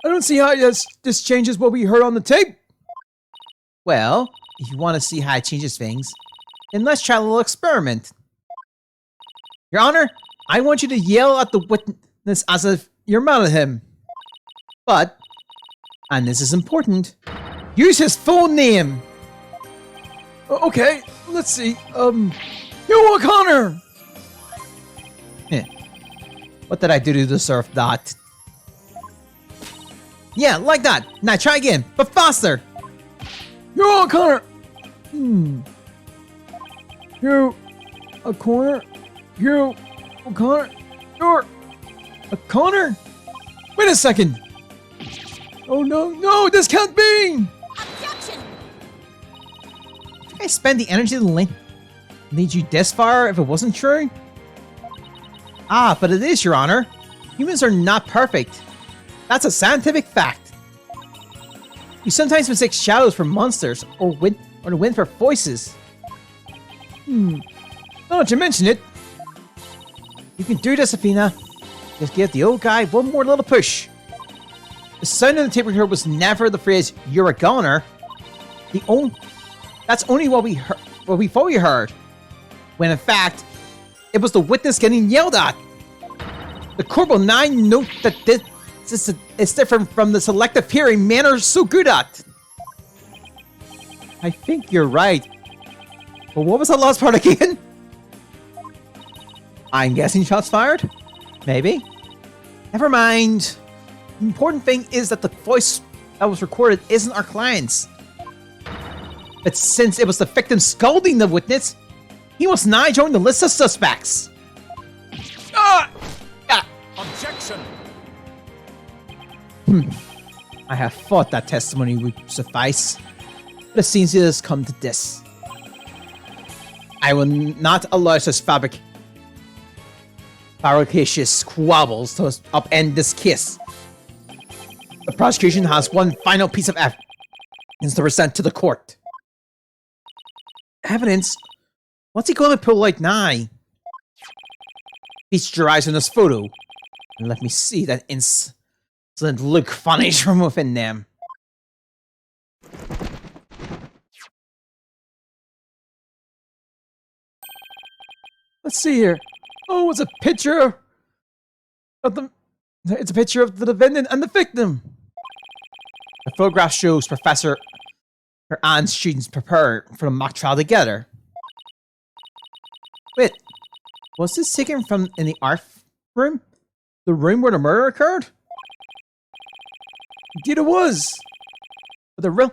I don't see how this changes what we heard on the tape. Well, if you want to see how it changes things, then let's try a little experiment. Your Honor, I want you to yell at the witness as if you're mad at him. But, and this is important, use his full name. Okay, let's see. Yo, O'Connor! What did I do to deserve that? Yeah, like that. Now try again, but faster. Yo, O'Connor! You, O'Connor? You, O'Connor? You're O'Connor? Wait a second! Oh no, this can't be! Objection! I think I spent the energy to lead you this far if it wasn't true? Ah, but it is, Your Honor. Humans are not perfect. That's a scientific fact. You sometimes mistake shadows for monsters or the wind for voices. Now that you mention it, you can do this, Athena. Just give the old guy one more little push. The sound of the tape recorder was never the phrase "you're a goner." That's only what we thought we heard. When in fact, it was the witness getting yelled at. The Corporal 9 note that this is different from the selective hearing men are so good at. I think you're right. But what was the last part again? I'm guessing shots fired? Maybe. Never mind. The important thing is that the voice that was recorded isn't our client's. But since it was the victim scolding the witness, he must now join the list of suspects. Objection! I have thought that testimony would suffice, but it seems it has come to this. I will not allow such fabricatious squabbles to upend this case. The prosecution has one final piece of evidence to present to the court. Evidence? What's he going to pull like now? Feast your eyes on this photo, and let me see that insolent look vanish from within them. Let's see here. Oh, it's a picture of the. It's a picture of the defendant and the victim. The photograph shows Professor and students prepare for the mock trial together. Wait, was this taken from in the art room? The room where the murder occurred? Indeed it was. But the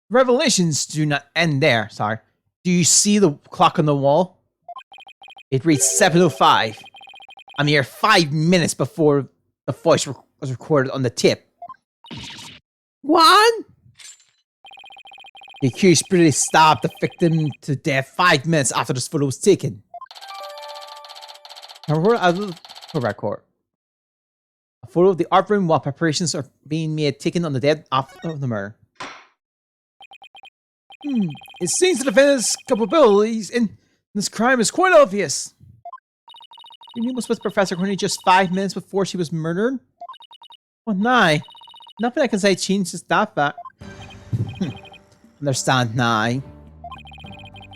revelations do not end there, sorry. Do you see the clock on the wall? It reads 7:05. A mere 5 minutes before the voice was recorded on the tip. What? The accused brutally stabbed the victim to death 5 minutes after this photo was taken. A photo of the art room while preparations are being made taken on the day after the murder. It seems the defendant's culpability in this crime is quite obvious. Union was with Professor Corney just 5 minutes before she was murdered? Well, nah. Nothing I can say changes that fact. Understand, nah.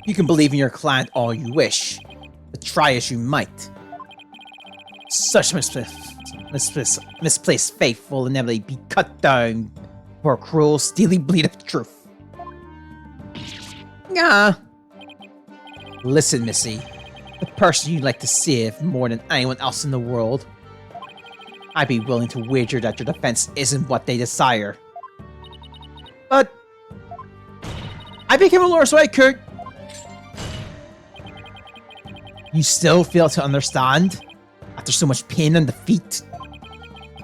You can believe in your client all you wish, but try as you might. Such misplaced faith will inevitably be cut down for a cruel, steely bleed of truth. Yeah. Listen, Missy. The person you'd like to save more than anyone else in the world. I'd be willing to wager that your defense isn't what they desire. But I became a lawyer so I could. You still fail to understand? After so much pain and defeat?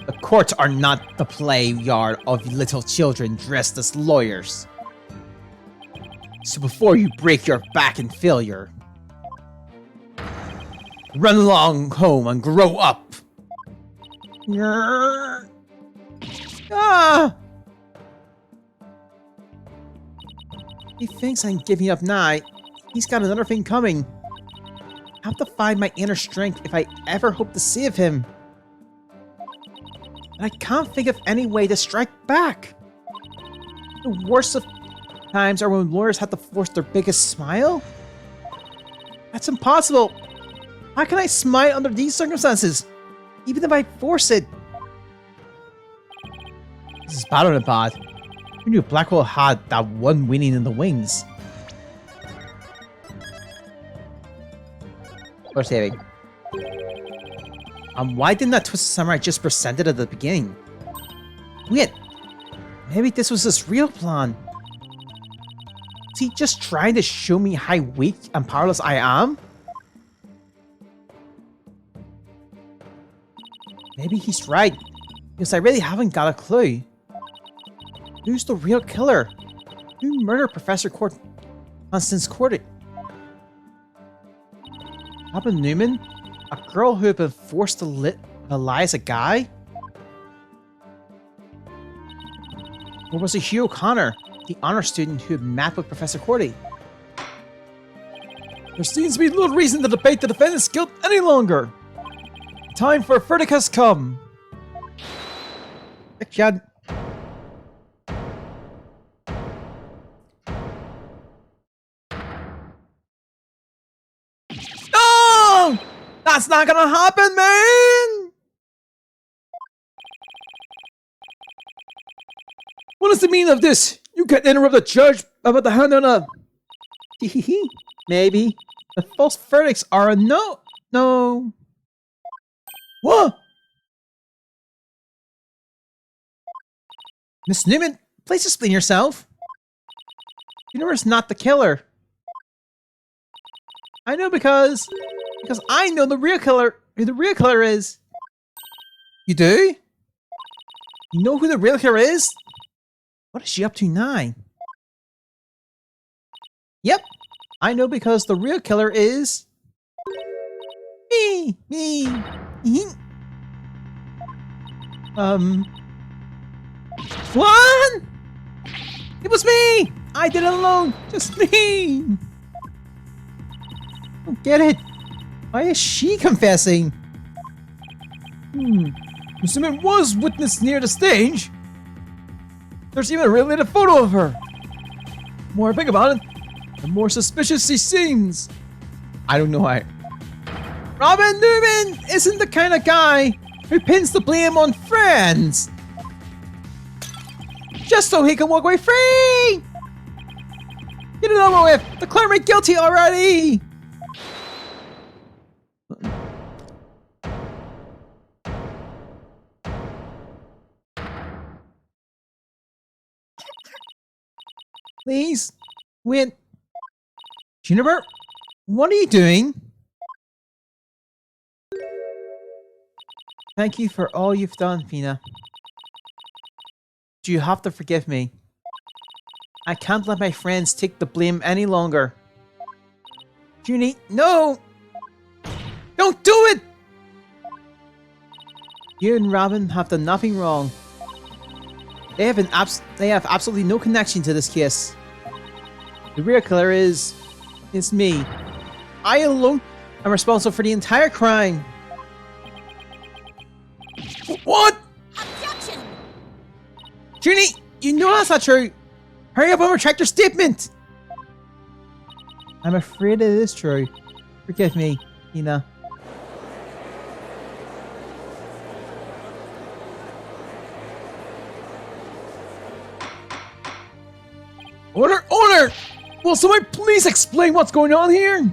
The Courts are not the play yard of little children dressed as lawyers. So before you break your back in failure, run along home and grow up. Ah! He thinks I'm giving up now. He's got another thing coming. I have to find my inner strength if I ever hope to save him. And I can't think of any way to strike back. The worst of times are when lawyers have to force their biggest smile? That's impossible. How can I smile under these circumstances? Even if I force it. This is better than bad. Who knew Black Hole had that one winning in the wings? We're saving. Why didn't that Twisted Samurai just present it at the beginning? Wait, maybe this was his real plan. Is he just trying to show me how weak and powerless I am? Maybe he's right, because I really haven't got a clue. Who's the real killer? Who murdered Professor Constance Cordy? Robin Newman? A girl who had been forced to lie as a guy? Or was it Hugh O'Connor, the honor student who had met with Professor Cordy? There seems to be little reason to debate the defendant's guilt any longer. Time for a verdict has come. Chad. No! That's not gonna happen, man! What is the meaning of this? You can't interrupt the judge about the hand on a... Maybe. The false verdicts are a no. No. What? Miss Newman, please explain yourself. Universe not the killer. I know because I know the real killer, who the real killer is. You do? You know who the real killer is? What is she up to now? Yep, I know because the real killer is... Me. What? It was me! I did it alone! Just me! I don't get it. Why is she confessing? Miss Newman was witness near the stage. There's even a related photo of her. The more I think about it, the more suspicious she seems. I don't know why. Robin Newman isn't the kind of guy who pins the blame on friends. Just so he can walk away free! Get it over with! Declare me guilty already! Please? Wait. Juniper? What are you doing? Thank you for all you've done, Fina. You have to forgive me. I can't let my friends take the blame any longer. Junie, no! Don't do it! You and Robin have done nothing wrong. They have absolutely no connection to this case. The real killer is me. I alone am responsible for the entire crime. What? Objection! Junie, you know that's not true. Hurry up and retract your statement. I'm afraid it is true. Forgive me, Ina. Order! Order! Will someone please explain what's going on here?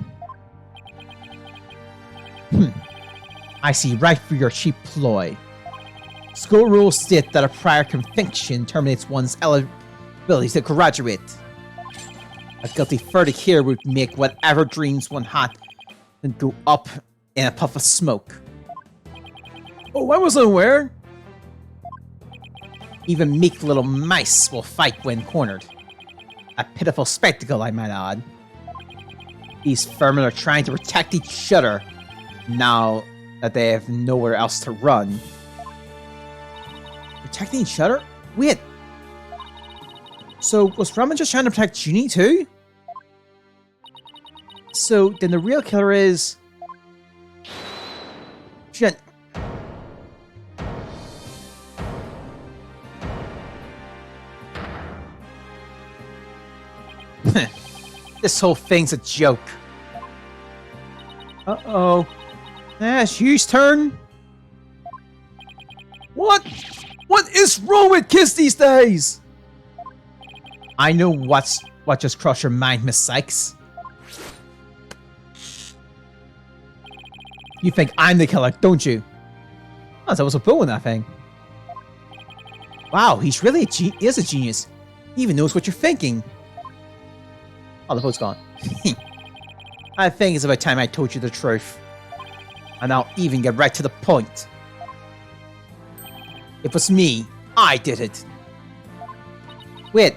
I see right through your cheap ploy. School rules state that a prior conviction terminates one's eligibility to graduate. A guilty verdict here would make whatever dreams one had and go up in a puff of smoke. Oh, I wasn't aware. Even meek little mice will fight when cornered. A pitiful spectacle, I might add. These vermin are trying to protect each other now that they have nowhere else to run. Protecting each other? Wait. So, was Ramen just trying to protect Junie too? So, then the real killer is... Shit. This whole thing's a joke. Uh-oh. It's Hugh's turn. What? What is wrong with kids these days? I know what just crossed your mind, Miss Sykes. You think I'm the killer, don't you? Oh, that was a bull in that thing. Wow, he's really he is a genius. He even knows what you're thinking. Oh, the boat's gone. I think it's about time I told you the truth. And I'll even get right to the point. It was me. I did it. Wait.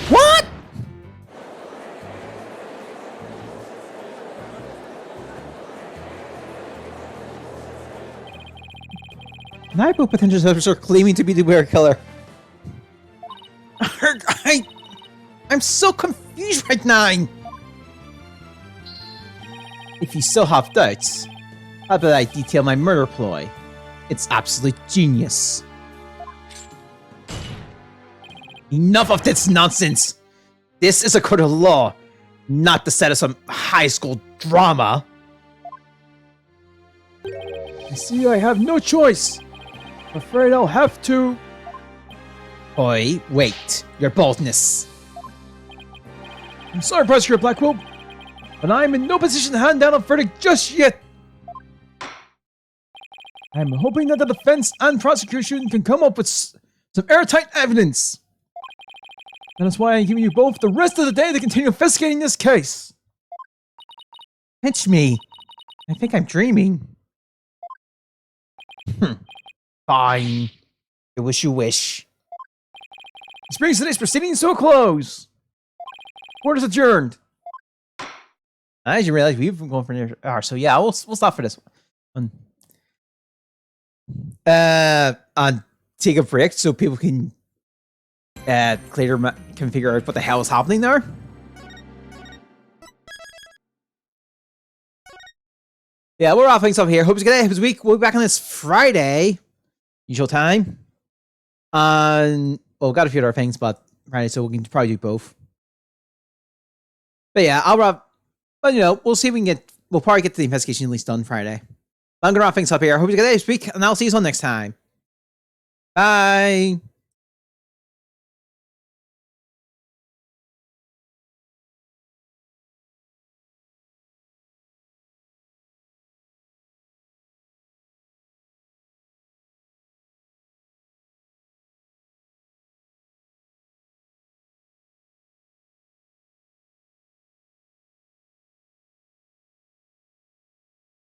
What? Naipo potential suspects are claiming to be the weird killer. I'm so confused right now. If you still have doubts, how about I detail my murder ploy? It's absolute genius. Enough of this nonsense! This is a court of law, not the set of some high school drama. I see I have no choice. I'm afraid I'll have to... Oi, wait. Your boldness. I'm sorry, Prosecutor Blackwell, but I'm in no position to hand down a verdict just yet. I'm hoping that the defense and prosecution can come up with some airtight evidence. And that's why I'm giving you both the rest of the day to continue investigating this case. Pinch me. I think I'm dreaming. Fine. You wish you wish. This brings today's proceedings to a close. Court is adjourned. I didn't realize we've been going for an hour, so yeah, we'll stop for this one. Take a break so people can later can figure out what the hell is happening there. Yeah, we're wrapping stuff here. Hope it's a good day. Hope it's a week. We'll be back on this Friday, usual time. Well, we've got a few other things, but Friday, so we can probably do both. But yeah, I'll wrap. But you know, we'll see if we can get. We'll probably get the investigation at least done Friday. I'm gonna wrap things up here. Hope you guys have a good day this week, and I'll see you all next time. Bye.